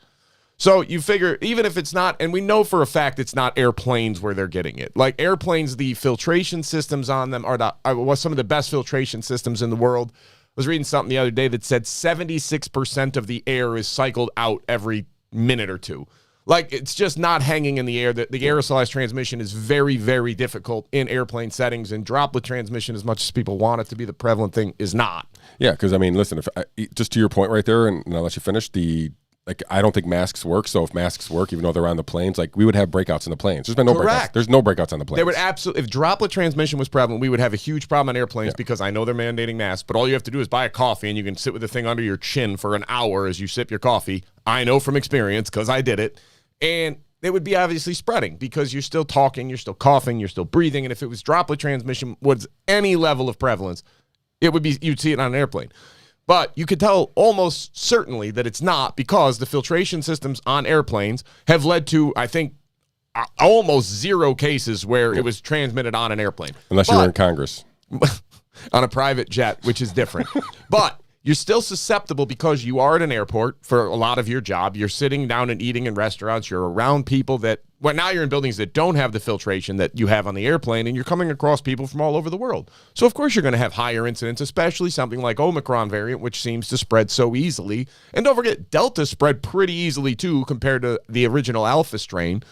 So you figure, even if it's not, and we know for a fact it's not airplanes where they're getting it. Like airplanes, the filtration systems on them are some of the best filtration systems in the world. I was reading something the other day that said 76% of the air is cycled out every minute or two. Like, it's just not hanging in the air. The aerosolized transmission is very, very difficult in airplane settings, and droplet transmission, as much as people want it to be the prevalent thing, is not. Yeah, because, I mean, listen, just to your point right there, and I'll let you finish, I don't think masks work. So if masks work, even though they're on the planes, we would have breakouts in the planes. There's been no breakouts. There's no breakouts on the planes. There would absolutely, if droplet transmission was prevalent, we would have a huge problem on airplanes because I know they're mandating masks, but all you have to do is buy a coffee and you can sit with the thing under your chin for an hour as you sip your coffee. I know from experience because I did it. And it would be obviously spreading because you're still talking, you're still coughing, you're still breathing. And if it was droplet transmission was any level of prevalence, you'd see it on an airplane. But you could tell almost certainly that it's not, because the filtration systems on airplanes have led to, I think, almost zero cases where it was transmitted on an airplane. Unless you were in Congress. On a private jet, which is different. But you're still susceptible because you are at an airport for a lot of your job. You're sitting down and eating in restaurants. You're around people now you're in buildings that don't have the filtration that you have on the airplane, and you're coming across people from all over the world. So, of course, you're going to have higher incidence, especially something like Omicron variant, which seems to spread so easily. And don't forget, Delta spread pretty easily, too, compared to the original Alpha strain.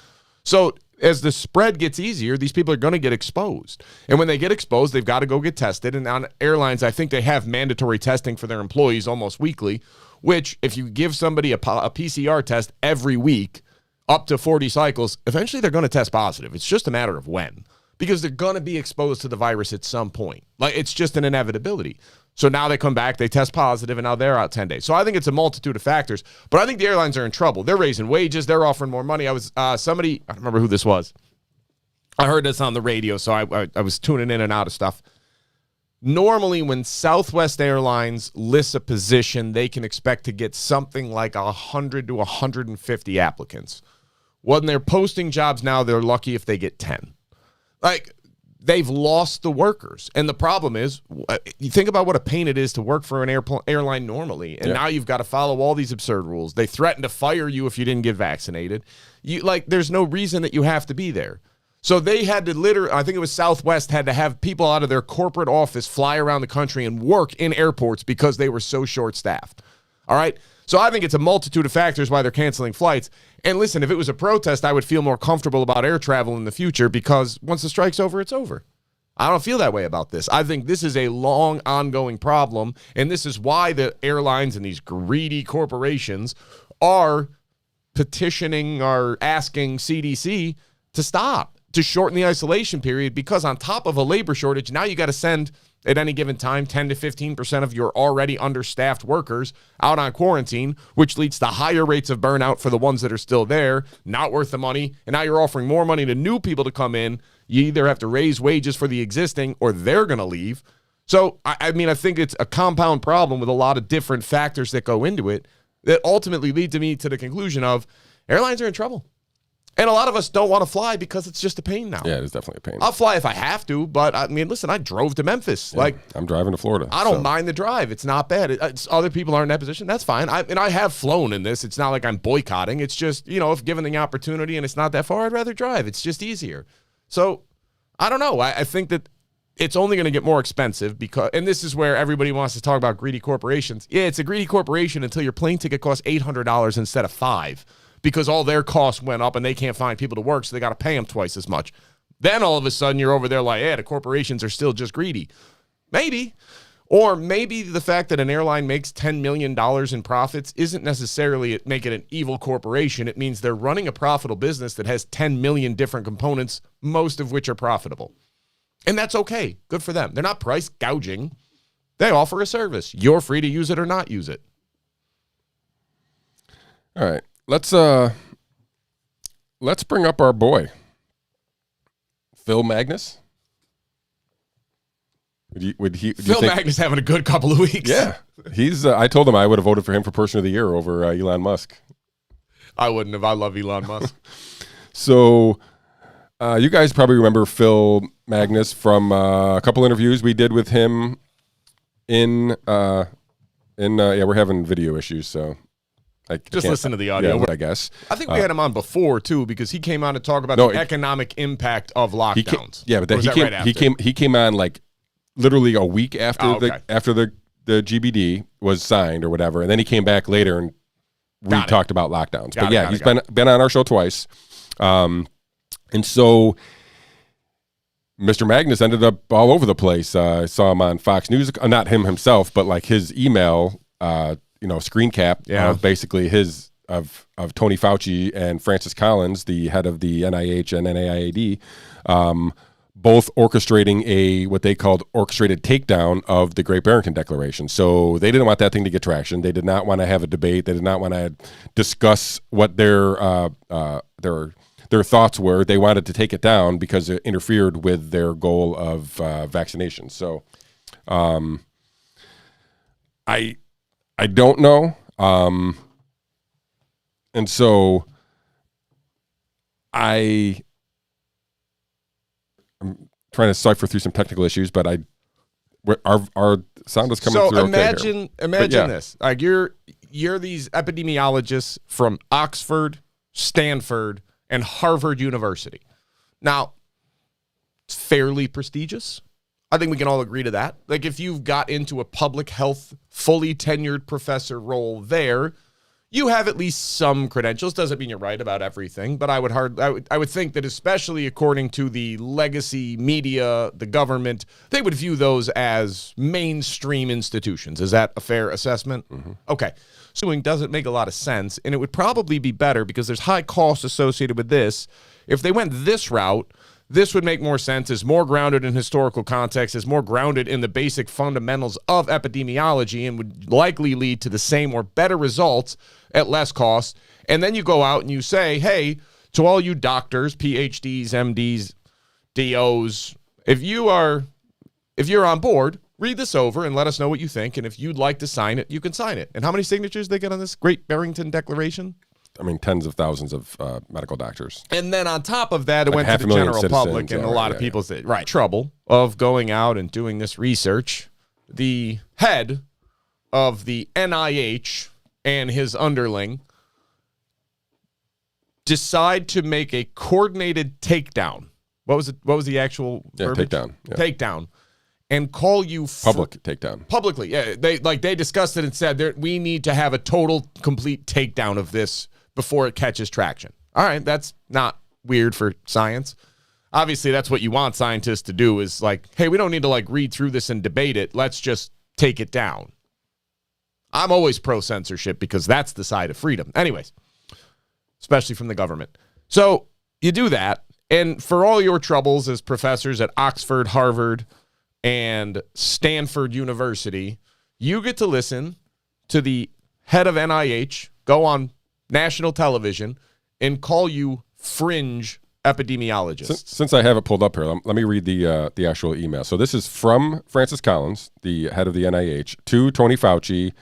So, as the spread gets easier, these people are going to get exposed. And when they get exposed, they've got to go get tested. And on airlines, I think they have mandatory testing for their employees almost weekly, which if you give somebody a PCR test every week, up to 40 cycles, eventually they're going to test positive. It's just a matter of when, because they're going to be exposed to the virus at some point. It's just an inevitability. So now they come back, they test positive, and now they're out 10 days. So I think it's a multitude of factors. But I think the airlines are in trouble. They're raising wages. They're offering more money. I don't remember who this was. I heard this on the radio, so I was tuning in and out of stuff. Normally, when Southwest Airlines lists a position, they can expect to get something like 100 to 150 applicants. When they're posting jobs now, they're lucky if they get 10. Like, they've lost the workers. And the problem is, you think about what a pain it is to work for an airline normally, and now you've got to follow all these absurd rules. They threaten to fire you if you didn't get vaccinated. There's no reason that you have to be there. So they had to I think it was Southwest, had to have people out of their corporate office fly around the country and work in airports because they were so short-staffed. All right? So I think it's a multitude of factors why they're canceling flights. And listen, if it was a protest, I would feel more comfortable about air travel in the future because once the strike's over, it's over. I don't feel that way about this. I think this is a long, ongoing problem, and this is why the airlines and these greedy corporations are petitioning or asking CDC to stop, to shorten the isolation period, because on top of a labor shortage, now you got to send, at any given time, 10 to 15% of your already understaffed workers out on quarantine, which leads to higher rates of burnout for the ones that are still there, not worth the money, and now you're offering more money to new people to come in. You either have to raise wages for the existing or they're going to leave. So, I think it's a compound problem with a lot of different factors that go into it that ultimately lead me to the conclusion of airlines are in trouble. And a lot of us don't want to fly because it's just a pain now. Yeah, it is definitely a pain. I'll fly if I have to, but listen, I drove to Memphis. Yeah, I'm driving to Florida. I don't mind the drive. It's not bad. Other people aren't in that position. That's fine. I have flown in this. It's not like I'm boycotting. It's just, if given the opportunity and it's not that far, I'd rather drive. It's just easier. So, I don't know. I think that it's only going to get more expensive and this is where everybody wants to talk about greedy corporations. Yeah, it's a greedy corporation until your plane ticket costs $800 instead of $5. Because all their costs went up and they can't find people to work, so they got to pay them twice as much. Then all of a sudden you're over there like, the corporations are still just greedy. Maybe. Or maybe the fact that an airline makes $10 million in profits isn't necessarily make it an evil corporation. It means they're running a profitable business that has 10 million different components, most of which are profitable. And that's okay. Good for them. They're not price gouging. They offer a service. You're free to use it or not use it. All right. Let's bring up our boy, Phil Magnus. Phil Magnus having a good couple of weeks. Yeah, he's. I told him I would have voted for him for Person of the Year over Elon Musk. I wouldn't have. I love Elon Musk. So, you guys probably remember Phil Magnus from a couple interviews we did with him. We're having video issues, so. Just listen to the audio. Yeah, I guess. I think we had him on before too, because he came on to talk about the economic impact of lockdowns. He came on like literally a week after the GBD was signed or whatever, and then he came back later and talked about lockdowns. He's been on our show twice, and so Mr. Magnus ended up all over the place. I saw him on Fox News, not him himself, but like his email. Screen cap of basically his of Tony Fauci and Francis Collins, the head of the NIH and NIAID, both orchestrating what they called orchestrated takedown of the Great Barrington Declaration. So they didn't want that thing to get traction. They did not want to have a debate. They did not want to discuss what their thoughts were. They wanted to take it down because it interfered with their goal of vaccination. So, I don't know. And so I'm trying to cipher through some technical issues, but our sound is coming through okay here. Imagine this. Like you're these epidemiologists from Oxford, Stanford, and Harvard University. Now, it's fairly prestigious. I think we can all agree to that. Like if you've got into a public health, fully tenured professor role there, you have at least some credentials. Doesn't mean you're right about everything, but I would think that especially according to the legacy media, the government, they would view those as mainstream institutions. Is that a fair assessment? Mm-hmm. Okay. Suing doesn't make a lot of sense, and it would probably be better because there's high costs associated with this. If they went this route, this would make more sense, is more grounded in historical context, is more grounded in the basic fundamentals of epidemiology, and would likely lead to the same or better results at less cost. And then you go out and you say, hey, to all you doctors, PhDs, MDs, DOs, if you're on board, read this over and let us know what you think. And if you'd like to sign it, you can sign it. And how many signatures they get on this Great Barrington Declaration? I mean, tens of thousands of medical doctors. And then on top of that, it Like went to the general public, citizens, and a lot of people said, trouble of going out and doing this research. The head of the NIH and his underling decide to make a coordinated takedown. What was it? What was the actual verbiage? Takedown. Yeah. Takedown. And call you Public takedown. publicly. Yeah, they discussed it and said we need to have a total, complete takedown of this before it catches traction. All right, that's not weird for science. Obviously, that's what you want scientists to do is like, hey, we don't need to like read through this and debate it. Let's just take it down. I'm always pro censorship because that's the side of freedom. Anyways, especially from the government. So you do that. And for all your troubles as professors at Oxford, Harvard, and Stanford University, you get to listen to the head of NIH go on national television and call you fringe epidemiologists. Since I have it pulled up here, let me read the actual email. So this is from Francis Collins, the head of the NIH, to Tony Fauci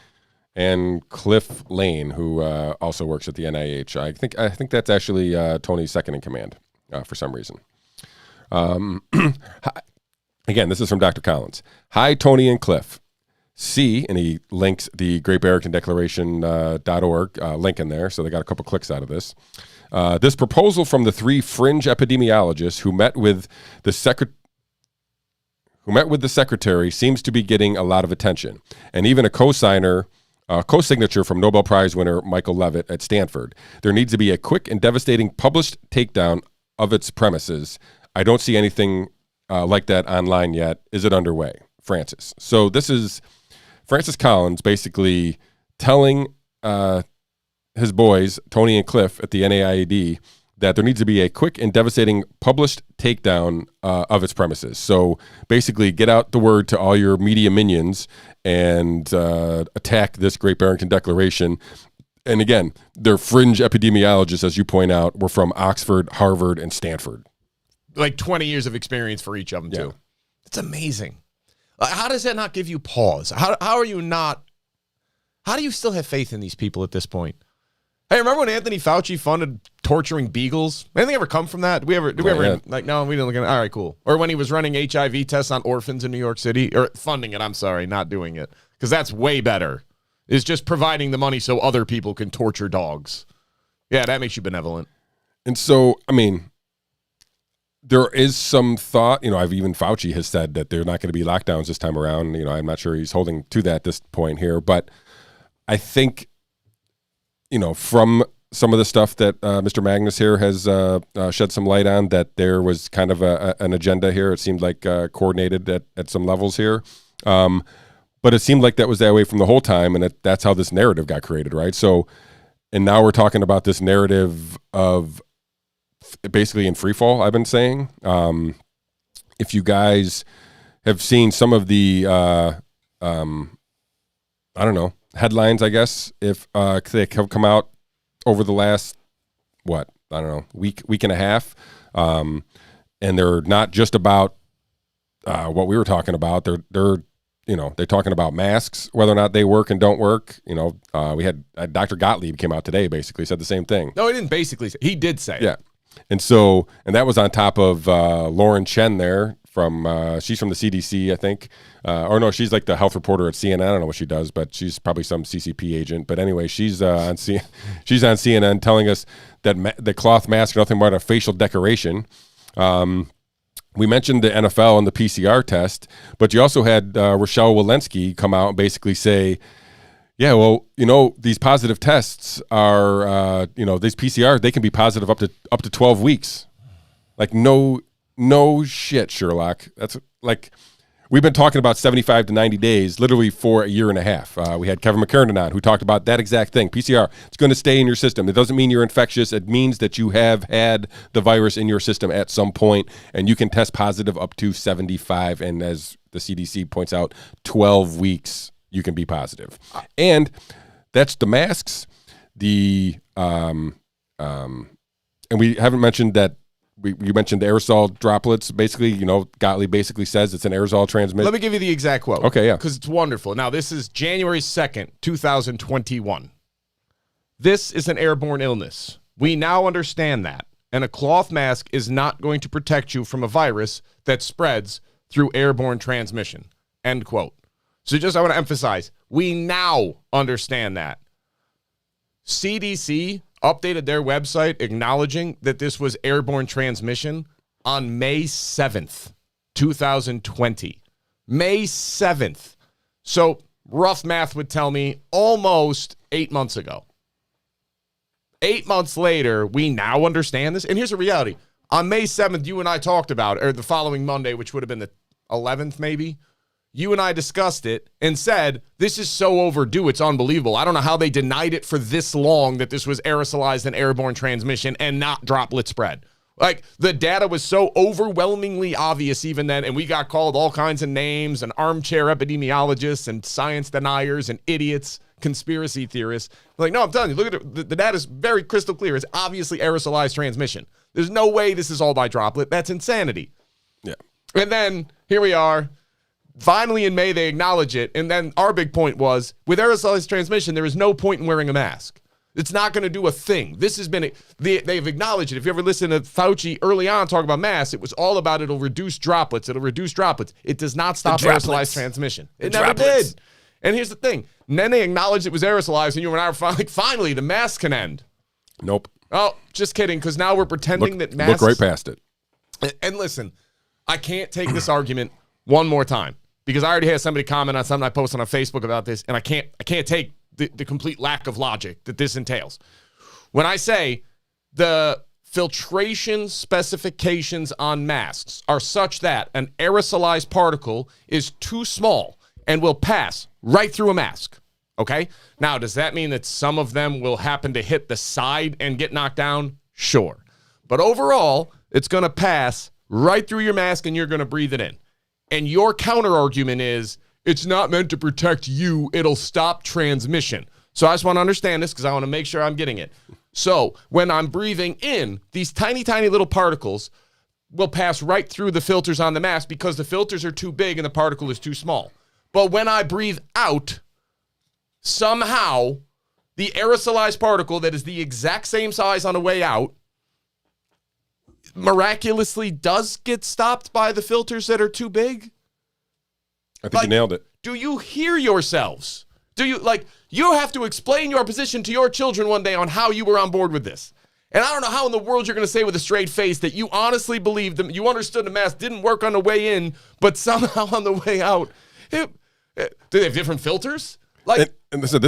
and Cliff Lane, who also works at the NIH. I think that's actually Tony's second in command for some reason. Again, this is from Dr. Collins. Hi, Tony and Cliff. See, and he links the Great Barrington Declaration.org link in there, so they got a couple clicks out of this. This proposal from the three fringe epidemiologists who met with the secretary seems to be getting a lot of attention, and even a co-signature from Nobel Prize winner Michael Levitt at Stanford. There needs to be a quick and devastating published takedown of its premises. I don't see anything like that online yet. Is it underway? Francis. So this is Francis Collins basically telling his boys, Tony and Cliff at the NIAID, that there needs to be a quick and devastating published takedown of its premises. So basically get out the word to all your media minions and attack this Great Barrington Declaration. And again, they're fringe epidemiologists, as you point out, were from Oxford, Harvard, and Stanford. Like 20 years of experience for each of them, too. It's amazing. How does that not give you pause? How do you still have faith in these people at this point? Hey, remember when Anthony Fauci funded torturing beagles? Anything ever come from that? Did we ever no, we didn't look at it. All right, cool. Or when he was running HIV tests on orphans in New York City, or funding it, I'm sorry, not doing it. Because that's way better. Is just providing the money so other people can torture dogs. Yeah, that makes you benevolent. And so, I mean, there is some thought, even Fauci has said that there are not going to be lockdowns this time around. I'm not sure he's holding to that at this point here, but I think, from some of the stuff that Mr. Magnus here has shed some light on, that there was kind of an agenda here. It seemed like coordinated at some levels here. But it seemed like that was that way from the whole time, and that's how this narrative got created, right? So, and now we're talking about this narrative of basically in free fall, I've been saying. If you guys have seen some of the, headlines, I guess, if they have come out over the last, week and a half, and they're not just about what we were talking about. They're talking about masks, whether or not they work and don't work. We had Dr. Gottlieb came out today, basically said the same thing. No, he didn't basically say. He did say. Yeah. And so, and that was on top of Lauren Chen there she's from the CDC, I think. Or no, she's like the health reporter at CNN. I don't know what she does, but she's probably some CCP agent. But anyway, she's on CNN telling us that the cloth masks are nothing but a facial decoration. We mentioned the NFL and the PCR test, but you also had Rochelle Walensky come out and basically say, yeah, well, these positive tests are, these PCR, they can be positive up to 12 weeks. Like, no shit, Sherlock. That's like, We've been talking about 75 to 90 days, literally for a year and a half. We had Kevin McCurnan on who talked about that exact thing. PCR, it's going to stay in your system. It doesn't mean you're infectious. It means that you have had the virus in your system at some point, and you can test positive up to 75. And as the CDC points out, 12 weeks you can be positive. And that's the masks. And we haven't mentioned that. You mentioned the aerosol droplets. Basically, Gottlieb basically says it's an aerosol transmission. Let me give you the exact quote. Okay, yeah. Because it's wonderful. Now, this is January 2nd, 2021. This is an airborne illness. We now understand that. And a cloth mask is not going to protect you from a virus that spreads through airborne transmission. End quote. So I want to emphasize, we now understand that. CDC updated their website acknowledging that this was airborne transmission on May 7th, 2020. May 7th. So rough math would tell me almost 8 months ago. 8 months later, we now understand this. And here's the reality. On May 7th, you and I talked about it, or the following Monday, which would have been the 11th maybe. You and I discussed it and said, this is so overdue, it's unbelievable. I don't know how they denied it for this long that this was aerosolized and airborne transmission and not droplet spread. Like, the data was so overwhelmingly obvious even then, and we got called all kinds of names and armchair epidemiologists and science deniers and idiots, conspiracy theorists. Like, no, I'm telling you, look at it. The data is very crystal clear. It's obviously aerosolized transmission. There's no way this is all by droplet. That's insanity. Yeah. And then here we are. Finally, in May, they acknowledge it. And then our big point was, with aerosolized transmission, there is no point in wearing a mask. It's not going to do a thing. This has been, they've acknowledged it. If you ever listen to Fauci early on talk about masks, it was all about it'll reduce droplets. It'll reduce droplets. It does not stop aerosolized transmission. It never did. And here's the thing. And then they acknowledged it was aerosolized, and you and I were finally, the mask can end. Nope. Oh, just kidding, because now we're pretending that masks. Look right past it. And listen, I can't take this argument one more time. Because I already had somebody comment on something I posted on Facebook about this, and I can't take the complete lack of logic that this entails. When I say the filtration specifications on masks are such that an aerosolized particle is too small and will pass right through a mask, okay? Now, does that mean that some of them will happen to hit the side and get knocked down? Sure. But overall, it's going to pass right through your mask, and you're going to breathe it in. And your counter argument is, it's not meant to protect you. It'll stop transmission. So I just want to understand this because I want to make sure I'm getting it. So when I'm breathing in, these tiny, tiny little particles will pass right through the filters on the mask because the filters are too big and the particle is too small. But when I breathe out, somehow the aerosolized particle that is the exact same size on the way out miraculously does get stopped by the filters that are too big? I think you nailed it. Do you hear yourselves? You have to explain your position to your children one day on how you were on board with this. And I don't know how in the world you're going to say with a straight face that you honestly believed them, you understood the mask didn't work on the way in, but somehow on the way out. Do they have different filters? And listen,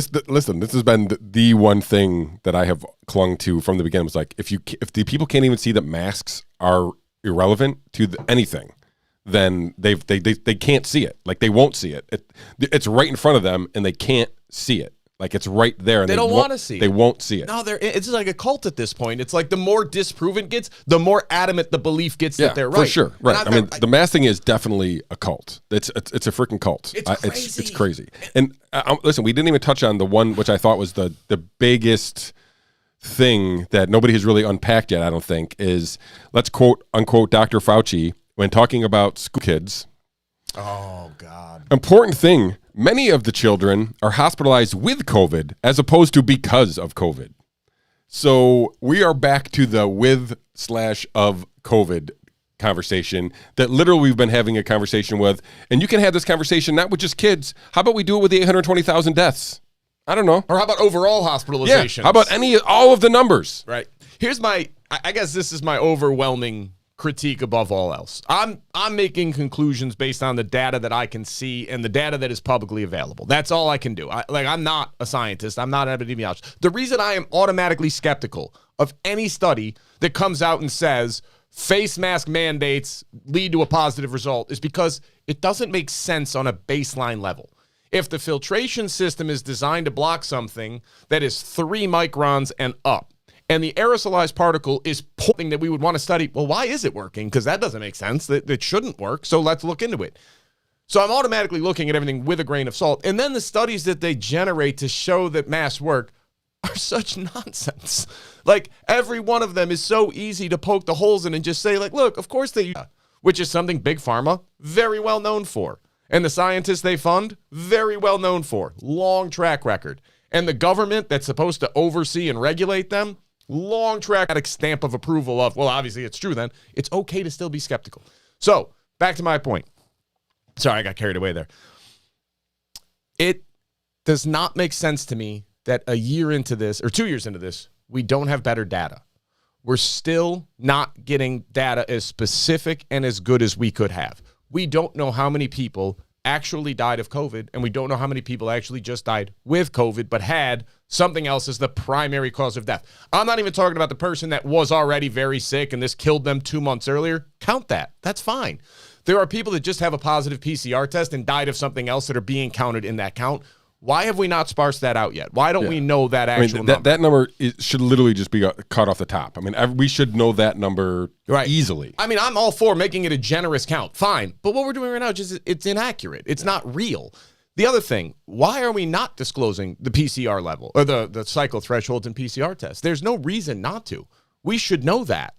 this has been the one thing that I have clung to from the beginning. Was like, if the people can't even see that masks are irrelevant to anything, then they can't see it. Like, they won't see it. It's right in front of them, and they can't see it. Like, it's right there. And they don't want to see it. They won't see it. No, it's like a cult at this point. It's like the more disproven it gets, the more adamant the belief gets that they're right. For sure. Right. I mean, the mask thing is definitely a cult. It's a freaking cult. It's crazy. It's crazy. And listen, we didn't even touch on the one which I thought was the biggest thing that nobody has really unpacked yet, I don't think, is, let's quote unquote Dr. Fauci when talking about school kids. Oh, God. Important thing, many of the children are hospitalized with COVID as opposed to because of COVID. So we are back to the with/of COVID conversation that literally we've been having a conversation with. And you can have this conversation not with just kids. How about we do it with the 820,000 deaths? I don't know. Or how about overall hospitalizations? Yeah. How about all of the numbers? Right. Here's I guess this is my overwhelming critique above all else. I'm making conclusions based on the data that I can see and the data that is publicly available. That's all I can do. I'm not a scientist. I'm not an epidemiologist. The reason I am automatically skeptical of any study that comes out and says face mask mandates lead to a positive result is because it doesn't make sense on a baseline level. If the filtration system is designed to block something that is 3 microns and up, and the aerosolized particle is something that we would want to study, well, why is it working? Because that doesn't make sense. That shouldn't work, so let's look into it. So I'm automatically looking at everything with a grain of salt. And then the studies that they generate to show that masks work are such nonsense. Like, every one of them is so easy to poke the holes in and just say, like, look, of course they, which is something Big Pharma, very well known for. And the scientists they fund, very well known for. Long track record. And the government that's supposed to oversee and regulate them, long track stamp of approval of, well, obviously it's true then. It's okay to still be skeptical. So, back to my point. Sorry, I got carried away there. It does not make sense to me that a year into this, or 2 years into this, we don't have better data. We're still not getting data as specific and as good as we could have. We don't know how many people actually died of COVID, and we don't know how many people actually just died with COVID, but had something else as the primary cause of death. I'm not even talking about the person that was already very sick and this killed them 2 months earlier. Count that. That's fine. There are people that just have a positive PCR test and died of something else that are being counted in that count. Why have we not sparsed that out yet? Why don't we know that actual number? That number should literally just be cut off the top. I mean, we should know that number easily. I mean, I'm all for making it a generous count. Fine. But what we're doing right now, just it's inaccurate. It's not real. The other thing, why are we not disclosing the PCR level or the cycle thresholds in PCR tests? There's no reason not to. We should know that.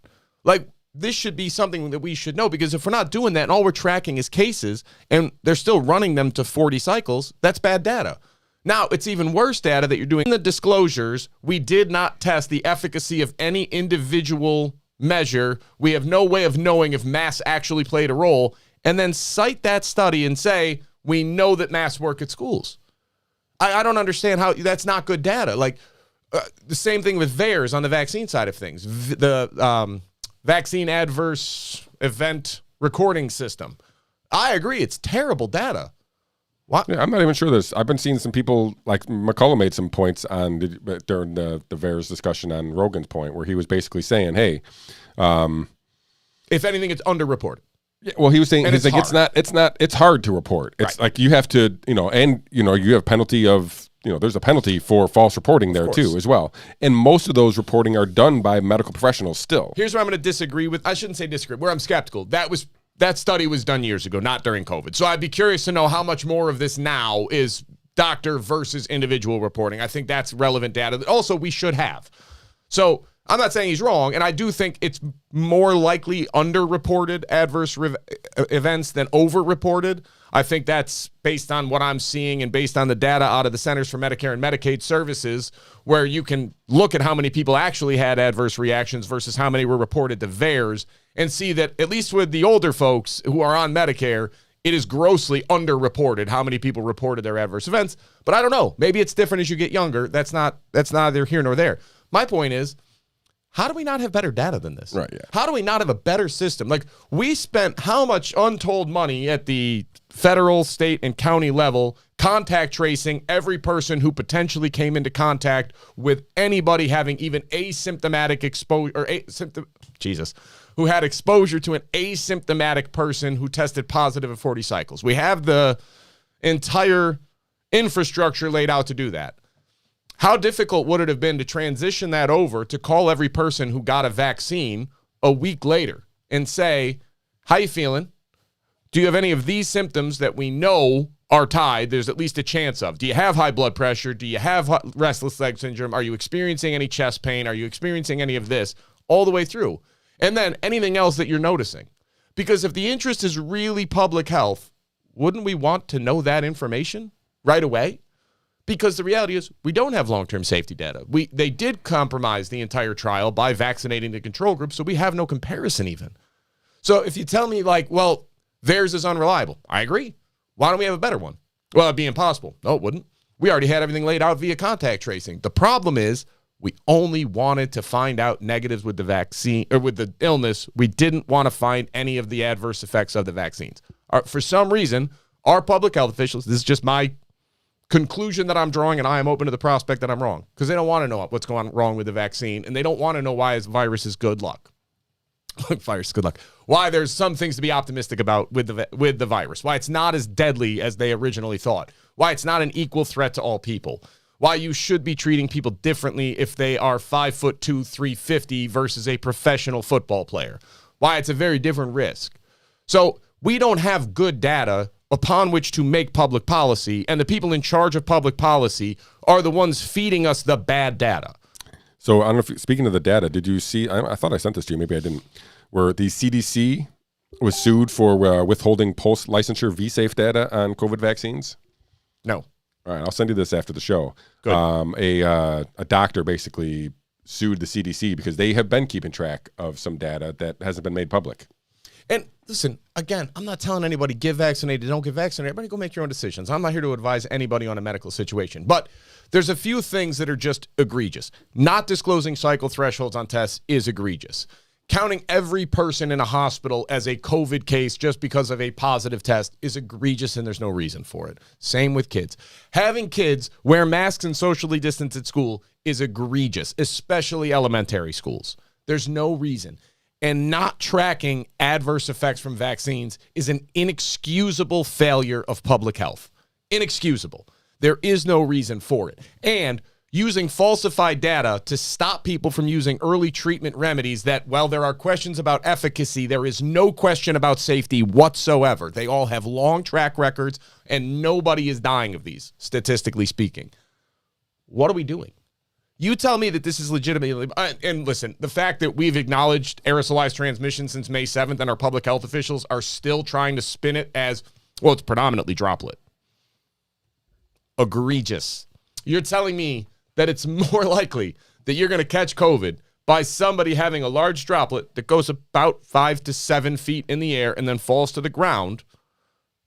Like, this should be something that we should know, because if we're not doing that and all we're tracking is cases and they're still running them to 40 cycles, that's bad data. Now, it's even worse data that you're doing. In the disclosures, we did not test the efficacy of any individual measure. We have no way of knowing if masks actually played a role, and then cite that study and say, we know that masks work at schools. I don't understand how that's not good data. Like, the same thing with VAERS on the vaccine side of things. The vaccine adverse event recording system. I agree, it's terrible data. What? Yeah, I'm not even sure this. I've been seeing some people, like McCullough made some points on during the VAERS discussion on Rogan's point, where he was basically saying, hey, if anything, it's underreported. Yeah, well, he was saying it's hard to report. It's like you have to, you have penalty of, there's a penalty for false reporting there too as well. And most of those reporting are done by medical professionals still. Here's where I'm going to disagree with, I shouldn't say disagree, where I'm skeptical. That study was done years ago, not during COVID. So I'd be curious to know how much more of this now is doctor versus individual reporting. I think that's relevant data that also we should have. So I'm not saying he's wrong, and I do think it's more likely underreported adverse events than overreported. I think that's based on what I'm seeing and based on the data out of the Centers for Medicare and Medicaid Services, where you can look at how many people actually had adverse reactions versus how many were reported to VAERS, and see that at least with the older folks who are on Medicare, it is grossly underreported how many people reported their adverse events. But I don't know. Maybe it's different as you get younger. That's neither here nor there. My point is, how do we not have better data than this? Right, yeah. How do we not have a better system? Like, we spent how much untold money at the federal, state, and county level contact tracing every person who potentially came into contact with anybody having even asymptomatic exposure, or who had exposure to an asymptomatic person who tested positive at 40 cycles. We have the entire infrastructure laid out to do that. How difficult would it have been to transition that over to call every person who got a vaccine a week later and say, how you feeling? Do you have any of these symptoms that we know are tied? There's at least a chance of. Do you have high blood pressure? Do you have restless leg syndrome? Are you experiencing any chest pain? Are you experiencing any of this? All the way through. And then anything else that you're noticing. Because if the interest is really public health, wouldn't we want to know that information right away? Because the reality is we don't have long-term safety data. They did compromise the entire trial by vaccinating the control group, so we have no comparison even. So if you tell me, like, well, theirs is unreliable, I agree. Why don't we have a better one? Well, it'd be impossible. No, it wouldn't. We already had everything laid out via contact tracing. The problem is we only wanted to find out negatives with the vaccine or with the illness. We didn't want to find any of the adverse effects of the vaccines. For some reason, our public health officials, this is just my conclusion that I'm drawing, and I am open to the prospect that I'm wrong, because they don't want to know what's going wrong with the vaccine, and they don't want to know why this virus is good luck. virus, good luck. Why there's some things to be optimistic about with the virus. Why it's not as deadly as they originally thought. Why it's not an equal threat to all people. Why you should be treating people differently if they are 5'2", 350 versus a professional football player. Why it's a very different risk. So we don't have good data upon which to make public policy, and the people in charge of public policy are the ones feeding us the bad data. So I don't know if, speaking of the data, did you see, I thought I sent this to you, maybe I didn't, where the CDC was sued for withholding post-licensure V-Safe data on COVID vaccines? No. All right, I'll send you this after the show. Good. A doctor basically sued the CDC because they have been keeping track of some data that hasn't been made public. And listen, again, I'm not telling anybody get vaccinated, don't get vaccinated. Everybody go make your own decisions. I'm not here to advise anybody on a medical situation. But there's a few things that are just egregious. Not disclosing cycle thresholds on tests is egregious. Counting every person in a hospital as a COVID case just because of a positive test is egregious, and there's no reason for it. Same with kids. Having kids wear masks and socially distance at school is egregious, especially elementary schools. There's no reason. And not tracking adverse effects from vaccines is an inexcusable failure of public health. Inexcusable. There is no reason for it. And using falsified data to stop people from using early treatment remedies that, while there are questions about efficacy, there is no question about safety whatsoever. They all have long track records, and nobody is dying of these, statistically speaking. What are we doing? You tell me that this is legitimately, and listen, the fact that we've acknowledged aerosolized transmission since May 7th and our public health officials are still trying to spin it as, well, it's predominantly droplet. Egregious. You're telling me that it's more likely that you're going to catch COVID by somebody having a large droplet that goes about 5 to 7 feet in the air and then falls to the ground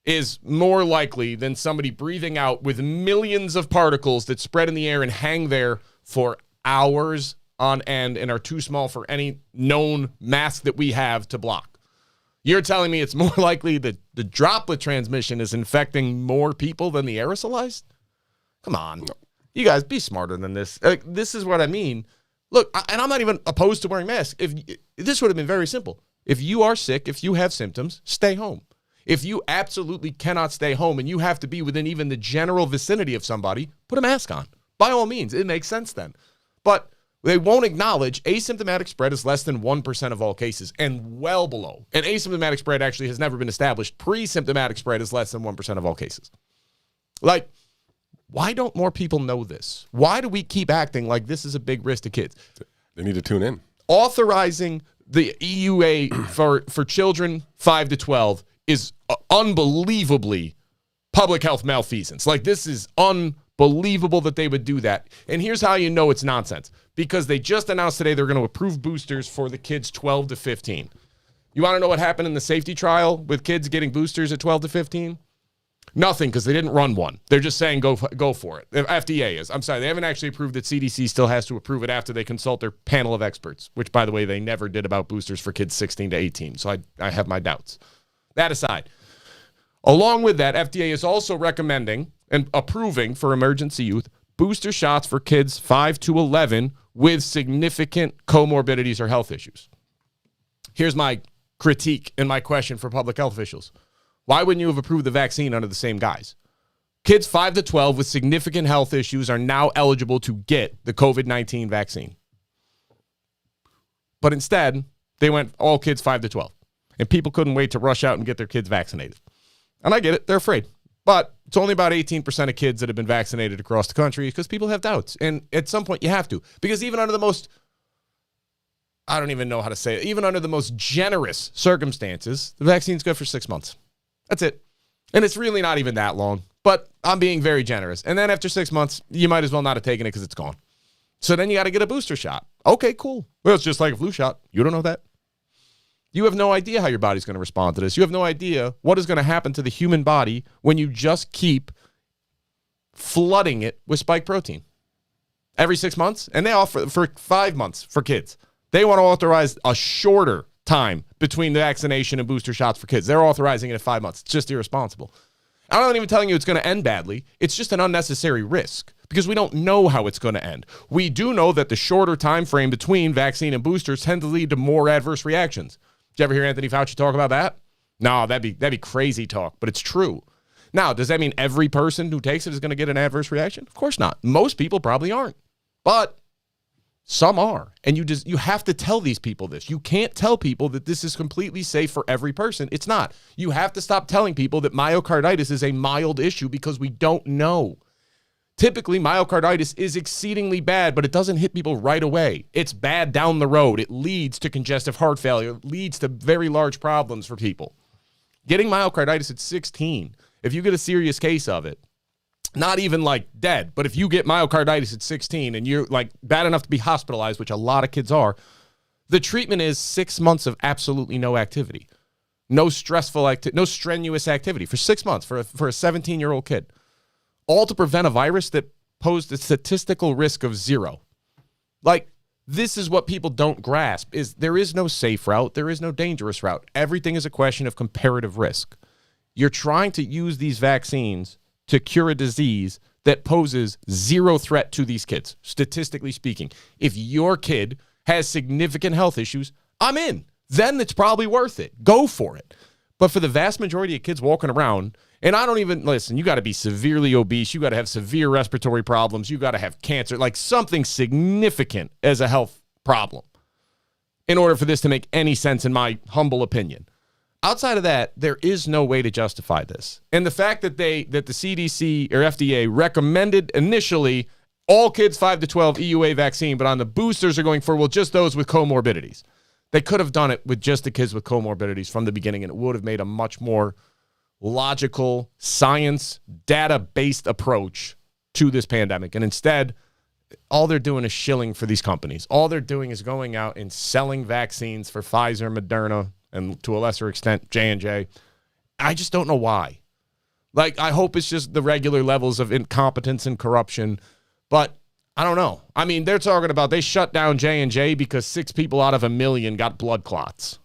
is more likely than somebody breathing out with millions of particles that spread in the air and hang there for hours on end and are too small for any known mask that we have to block. You're telling me it's more likely that the droplet transmission is infecting more people than the aerosolized? Come on. You guys, be smarter than this. This is what I mean. Look, and I'm not even opposed to wearing masks. This would have been very simple. If you are sick, if you have symptoms, stay home. If you absolutely cannot stay home and you have to be within even the general vicinity of somebody, put a mask on. By all means, it makes sense then. But they won't acknowledge asymptomatic spread is less than 1% of all cases and well below. And asymptomatic spread actually has never been established. Pre-symptomatic spread is less than 1% of all cases. Like, why don't more people know this? Why do we keep acting like this is a big risk to kids? They need to tune in. Authorizing the EUA for children 5 to 12 is unbelievably public health malfeasance. Like, this is unbelievable that they would do that. And here's how you know it's nonsense. Because they just announced today they're going to approve boosters for the kids 12 to 15. You want to know what happened in the safety trial with kids getting boosters at 12 to 15? Nothing, because they didn't run one. They're just saying go for it. The FDA is. I'm sorry, they haven't actually approved it. CDC still has to approve it after they consult their panel of experts, which, by the way, they never did about boosters for kids 16 to 18. So I have my doubts. That aside, along with that, FDA is also recommending and approving for emergency youth booster shots for kids 5 to 11 with significant comorbidities or health issues. Here's my critique and my question for public health officials. Why wouldn't you have approved the vaccine under the same guise? Kids 5 to 12 with significant health issues are now eligible to get the COVID-19 vaccine. But instead, they went all kids 5 to 12. And people couldn't wait to rush out and get their kids vaccinated. And I get it. They're afraid. But it's only about 18% of kids that have been vaccinated across the country because people have doubts. And at some point, you have to. Because even under the most, I don't even know how to say it, even under the most generous circumstances, the vaccine's good for 6 months. That's it. And it's really not even that long. But I'm being very generous. And then after 6 months, you might as well not have taken it because it's gone. So then you got to get a booster shot. Okay, cool. Well, it's just like a flu shot. You don't know that. You have no idea how your body's going to respond to this. You have no idea what is going to happen to the human body when you just keep flooding it with spike protein. Every 6 months? And they offer for 5 months for kids. They want to authorize a shorter time between the vaccination and booster shots for kids. They're authorizing it at 5 months. It's just irresponsible. I'm not even telling you it's going to end badly. It's just an unnecessary risk because we don't know how it's going to end. We do know that the shorter time frame between vaccine and boosters tend to lead to more adverse reactions. Did you ever hear Anthony Fauci talk about that? No, that'd be crazy talk, but it's true. Now, does that mean every person who takes it is going to get an adverse reaction? Of course not. Most people probably aren't, but some are. And you have to tell these people this. You can't tell people that this is completely safe for every person. It's not. You have to stop telling people that myocarditis is a mild issue because we don't know. Typically, myocarditis is exceedingly bad, but it doesn't hit people right away. It's bad down the road. It leads to congestive heart failure. It leads to very large problems for people. Getting myocarditis at 16, if you get a serious case of it, not even like dead, but if you get myocarditis at 16 and you're like bad enough to be hospitalized, which a lot of kids are, the treatment is 6 months of absolutely no activity. No stressful activity, no strenuous activity for 6 months for a 17-year-old kid. All to prevent a virus that posed a statistical risk of 0. Like, this is what people don't grasp, is there is no safe route, there is no dangerous route. Everything is a question of comparative risk. You're trying to use these vaccines to cure a disease that poses 0 threat to these kids, statistically speaking. If your kid has significant health issues, I'm in. Then it's probably worth it. Go for it. But for the vast majority of kids walking around, and I don't even, listen, you got to be severely obese, you got to have severe respiratory problems, you got to have cancer, like something significant as a health problem in order for this to make any sense, in my humble opinion. Outside of that, there is no way to justify this. And the fact that the CDC or FDA recommended initially all kids 5 to 12 EUA vaccine, but on the boosters are going for, well, just those with comorbidities. They could have done it with just the kids with comorbidities from the beginning, and it would have made a much more logical, science, data-based approach to this pandemic. And instead, all they're doing is shilling for these companies. All they're doing is going out and selling vaccines for Pfizer, Moderna, and to a lesser extent, J&J. I just don't know why. Like, I hope it's just the regular levels of incompetence and corruption, but I don't know. I mean, they're talking about they shut down J&J because 6 people out of 1 million got blood clots.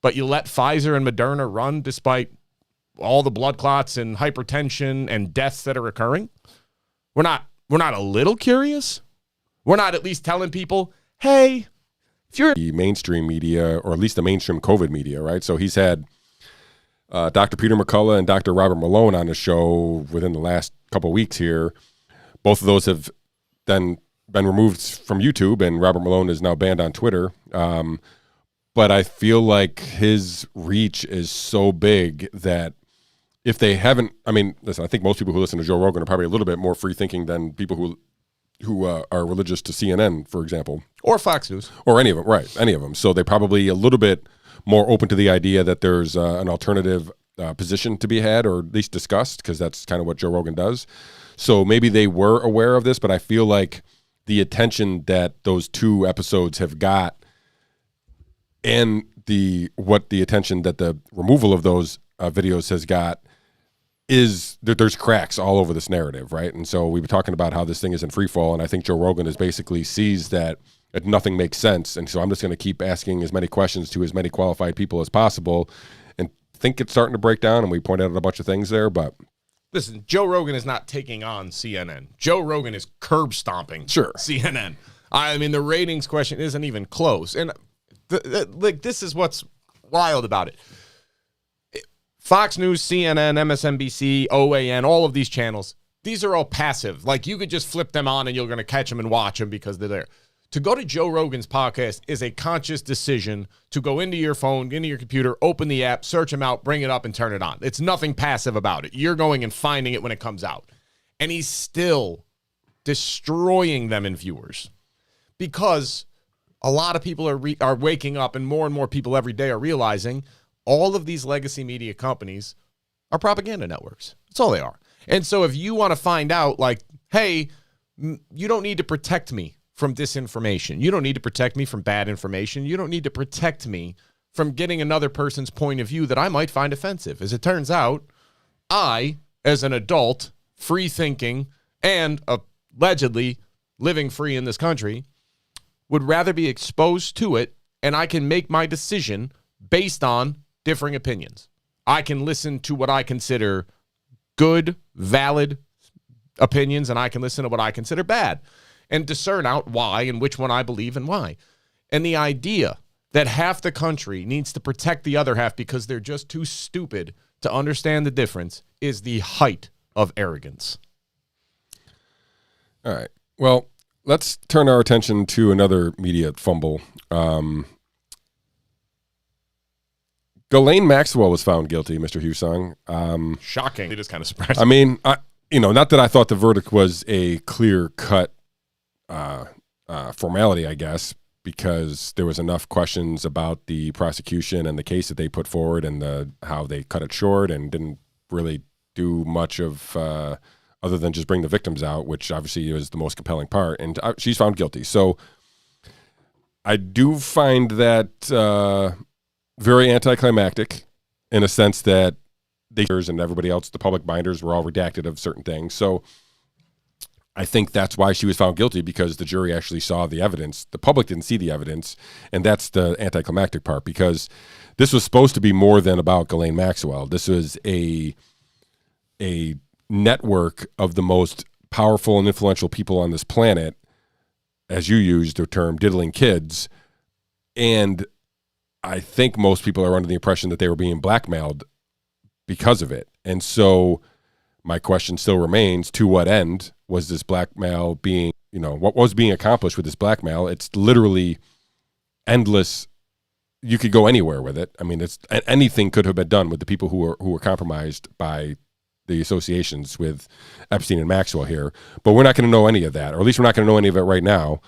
But you let Pfizer and Moderna run despite all the blood clots and hypertension and deaths that are occurring? We're not a little curious? We're not at least telling people, hey, if you're the mainstream media, or at least the mainstream COVID media, right? So he's had Dr. Peter McCullough and Dr. Robert Malone on the show within the last couple of weeks here. Both of those have then been removed from YouTube, and Robert Malone is now banned on Twitter. But I feel like his reach is so big that if they haven't, I mean, listen, I think most people who listen to Joe Rogan are probably a little bit more free thinking than people who are religious to CNN, for example. Or Fox News. Or any of them, right, any of them. So they're probably a little bit more open to the idea that there's an alternative position to be had, or at least discussed, because that's kind of what Joe Rogan does. So maybe they were aware of this, but I feel like the attention that those 2 episodes have got, and the attention that the removal of those videos has got, is that there's cracks all over this narrative, right? And so we were talking about how this thing is in free fall, and I think Joe Rogan is basically sees that nothing makes sense, and so I'm just going to keep asking as many questions to as many qualified people as possible, and think it's starting to break down, and we pointed out a bunch of things there, but listen, Joe Rogan is not taking on CNN. Joe Rogan is curb stomping CNN. I mean, the ratings question isn't even close, and like, this is what's wild about it. Fox News, CNN, MSNBC, OAN, all of these channels, these are all passive. Like, you could just flip them on and you're going to catch them and watch them because they're there. To go to Joe Rogan's podcast is a conscious decision to go into your phone, into your computer, open the app, search them out, bring it up, and turn it on. It's nothing passive about it. You're going and finding it when it comes out. And he's still destroying them in viewers because a lot of people are waking up, and more people every day are realizing all of these legacy media companies are propaganda networks. That's all they are. And so if you want to find out, like, hey, you don't need to protect me from disinformation. You don't need to protect me from bad information. You don't need to protect me from getting another person's point of view that I might find offensive. As it turns out, I, as an adult, free-thinking, and allegedly living free in this country, would rather be exposed to it, and I can make my decision based on differing opinions. I can listen to what I consider good, valid opinions, and I can listen to what I consider bad and discern out why and which one I believe and why. And the idea that half the country needs to protect the other half because they're just too stupid to understand the difference is the height of arrogance. All right. Well, let's turn our attention to another media fumble. Ghislaine Maxwell was found guilty, Mr. Hussong. Shocking. It is kind of surprising. I mean, not that I thought the verdict was a clear-cut formality, I guess, because there was enough questions about the prosecution and the case that they put forward and how they cut it short and didn't really do much of other than just bring the victims out, which obviously was the most compelling part. And she's found guilty. So I do find that very anticlimactic in a sense that they and everybody else, the public binders, were all redacted of certain things. So I think that's why she was found guilty, because the jury actually saw the evidence. The public didn't see the evidence, and that's the anticlimactic part, because this was supposed to be more than about Ghislaine Maxwell. This was a network of the most powerful and influential people on this planet, as you used the term, diddling kids. And I think most people are under the impression that they were being blackmailed because of it. And so my question still remains, to what end was this blackmail being, what was being accomplished with this blackmail? It's literally endless. You could go anywhere with it. I mean, anything could have been done with the people who were compromised by the associations with Epstein and Maxwell here. But we're not going to know any of that, or at least we're not going to know any of it right now.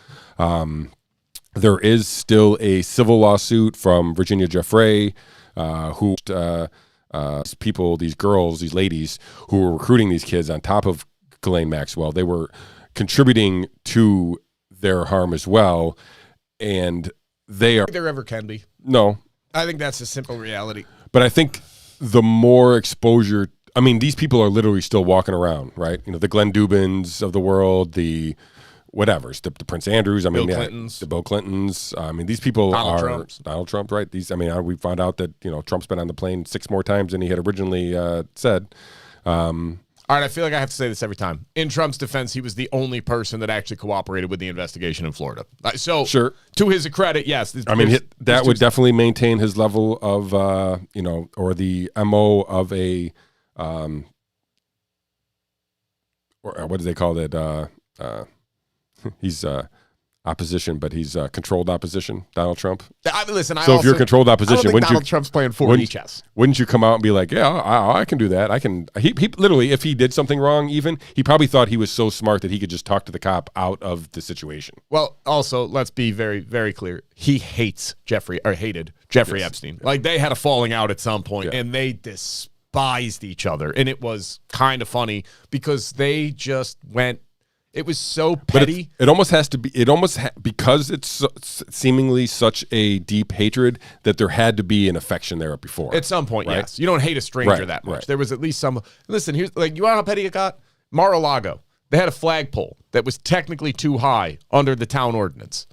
There is still a civil lawsuit from Virginia Giuffre, who these girls, these ladies who were recruiting these kids on top of Ghislaine Maxwell, they were contributing to their harm as well. And they are. There ever can be. No. I think that's a simple reality. But I think the more exposure, I mean, these people are literally still walking around, right? The Glenn Dubins of the world, the whatevers, the Prince Andrews, the Bill Clintons. I mean, these people Donald Trump, right? We found out that, Trump's been on the plane 6 more times than he had originally said. All right, I feel like I have to say this every time. In Trump's defense, he was the only person that actually cooperated with the investigation in Florida. So, sure, to his credit, yes. That would definitely maintain his level of, or the MO of a, or what do they call it? He's opposition, but he's controlled opposition, Donald Trump. If you're controlled opposition, wouldn't Donald Trump's playing 4D chess. Wouldn't you come out and be like, yeah, I can do that. He literally, if he did something wrong, even, he probably thought he was so smart that he could just talk to the cop out of the situation. Well, also, let's be very, very clear. He hated Jeffrey Epstein. Like, they had a falling out at some point, and they despised each other. And it was kind of funny because they just went. It was so petty. But it almost has to be. Because it's seemingly such a deep hatred that there had to be an affection there before. At some point, right? Yes. You don't hate a stranger that much. Right. There was at least some. Listen, here's you want how petty it got? Mar-a-Lago. They had a flagpole that was technically too high under the town ordinance.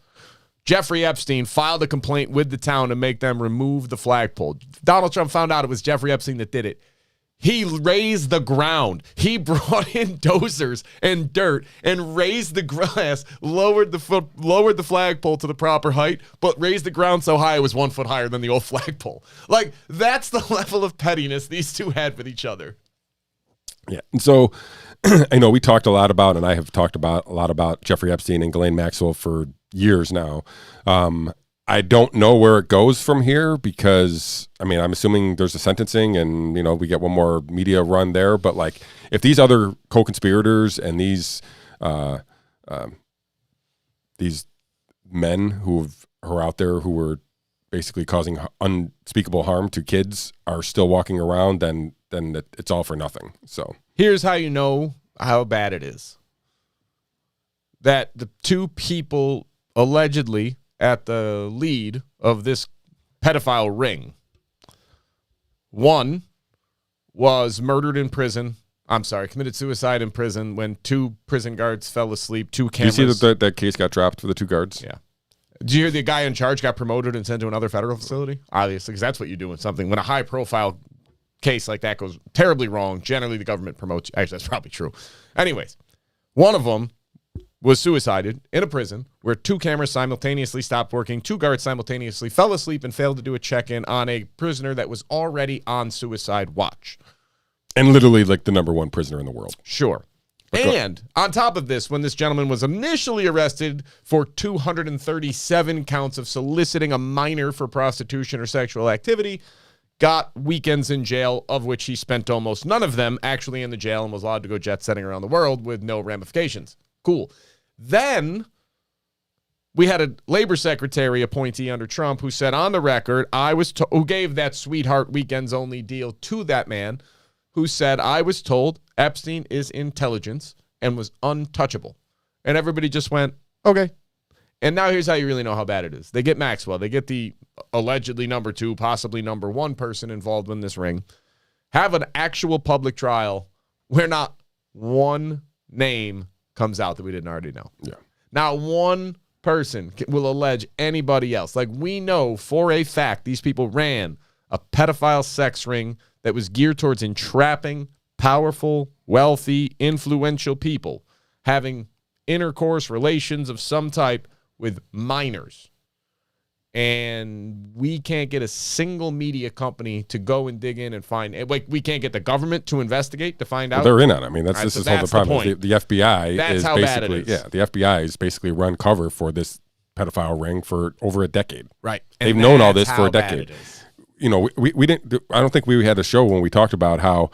Jeffrey Epstein filed a complaint with the town to make them remove the flagpole. Donald Trump found out it was Jeffrey Epstein that did it. He raised the ground. He brought in dozers and dirt and raised the grass, lowered the flagpole to the proper height, but raised the ground so high it was 1 foot higher than the old flagpole. Like, that's the level of pettiness these two had with each other. Yeah. And so, we talked a lot about, and I have talked a lot about Jeffrey Epstein and Ghislaine Maxwell for years now. I don't know where it goes from here because, I'm assuming there's a sentencing and, we get one more media run there. But, like, if these other co-conspirators and these men who are out there who were basically causing unspeakable harm to kids are still walking around, then it's all for nothing. So here's how you know how bad it is. That the two people allegedly at the lead of this pedophile ring. One was murdered in prison. Committed suicide in prison when 2 prison guards fell asleep. 2 cameras. Do you see that case got dropped for the 2 guards? Yeah. Did you hear the guy in charge got promoted and sent to another federal facility? Obviously, because that's what you do in something. When a high-profile case like that goes terribly wrong, generally the government promotes you. Actually, that's probably true. Anyways, one of them was suicided in a prison where 2 cameras simultaneously stopped working, 2 guards simultaneously fell asleep and failed to do a check-in on a prisoner that was already on suicide watch. And literally like the #1 prisoner in the world. Sure. And on top of this, when this gentleman was initially arrested for 237 counts of soliciting a minor for prostitution or sexual activity, got weekends in jail, of which he spent almost none of them actually in the jail and was allowed to go jet-setting around the world with no ramifications. Cool. Then we had a labor secretary appointee under Trump who said on the record, who gave that sweetheart weekends only deal to that man, who said, I was told Epstein is intelligence and was untouchable. And everybody just went, okay. And now here's how you really know how bad it is. They get Maxwell. They get the allegedly #2, possibly #1 person involved in this ring. Have an actual public trial where not one name comes out that we didn't already know. Yeah. Not one person will allege anybody else. Like, we know for a fact these people ran a pedophile sex ring that was geared towards entrapping powerful, wealthy, influential people having intercourse, relations of some type with minors. And we can't get a single media company to go and dig in and find it. Like, we can't get the government to investigate to find out. They're in on it. I mean, this is all the problem. point. The FBI That's is how bad it basically, is. yeah, the FBI is basically run cover for this pedophile ring for over a decade. Right. They've known all this that's for a how bad decade. it is. You know, we didn't, I don't think we had a show when we talked about how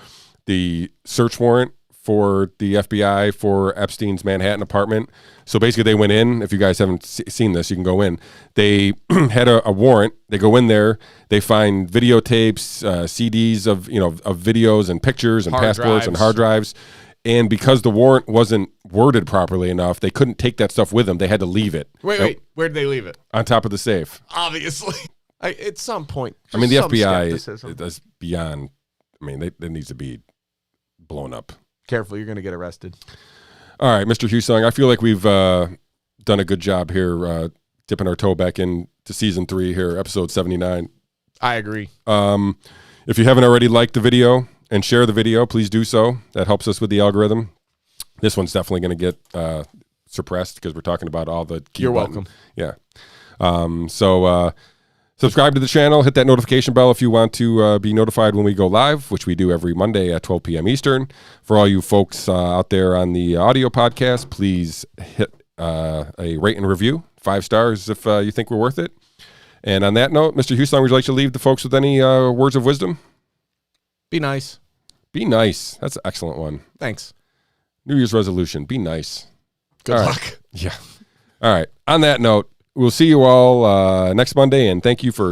the search warrant for the FBI for Epstein's Manhattan apartment. So basically they went in. If you guys haven't seen this, you can go in. They had a warrant. They go in there. They find videotapes, CDs of videos and pictures and passports and hard drives. And because the warrant wasn't worded properly enough, they couldn't take that stuff with them. They had to leave it. Wait. Where'd they leave it? On top of the safe. Obviously. At some point. I mean, the some FBI skepticism. is beyond, I mean, it needs to be blown up. Careful, you're going to get arrested. All right, Mr. Hussong, I feel like we've done a good job here dipping our toe back into season 3 here, episode 79. I agree. If you haven't already liked the video and share the video, please do so. That helps us with the algorithm. This one's definitely going to get suppressed because we're talking about all the key You're button. welcome. Yeah. Subscribe to the channel. Hit that notification bell if you want to be notified when we go live, which we do every Monday at 12 p.m. Eastern. For all you folks out there on the audio podcast, please hit a rate and review. 5 stars if you think we're worth it. And on that note, Mr. Hussong, would you like to leave the folks with any words of wisdom? Be nice. Be nice. That's an excellent one. Thanks. New Year's resolution. Be nice. Good All luck. right. Yeah. All right. On that note, we'll see you all next Monday, and thank you for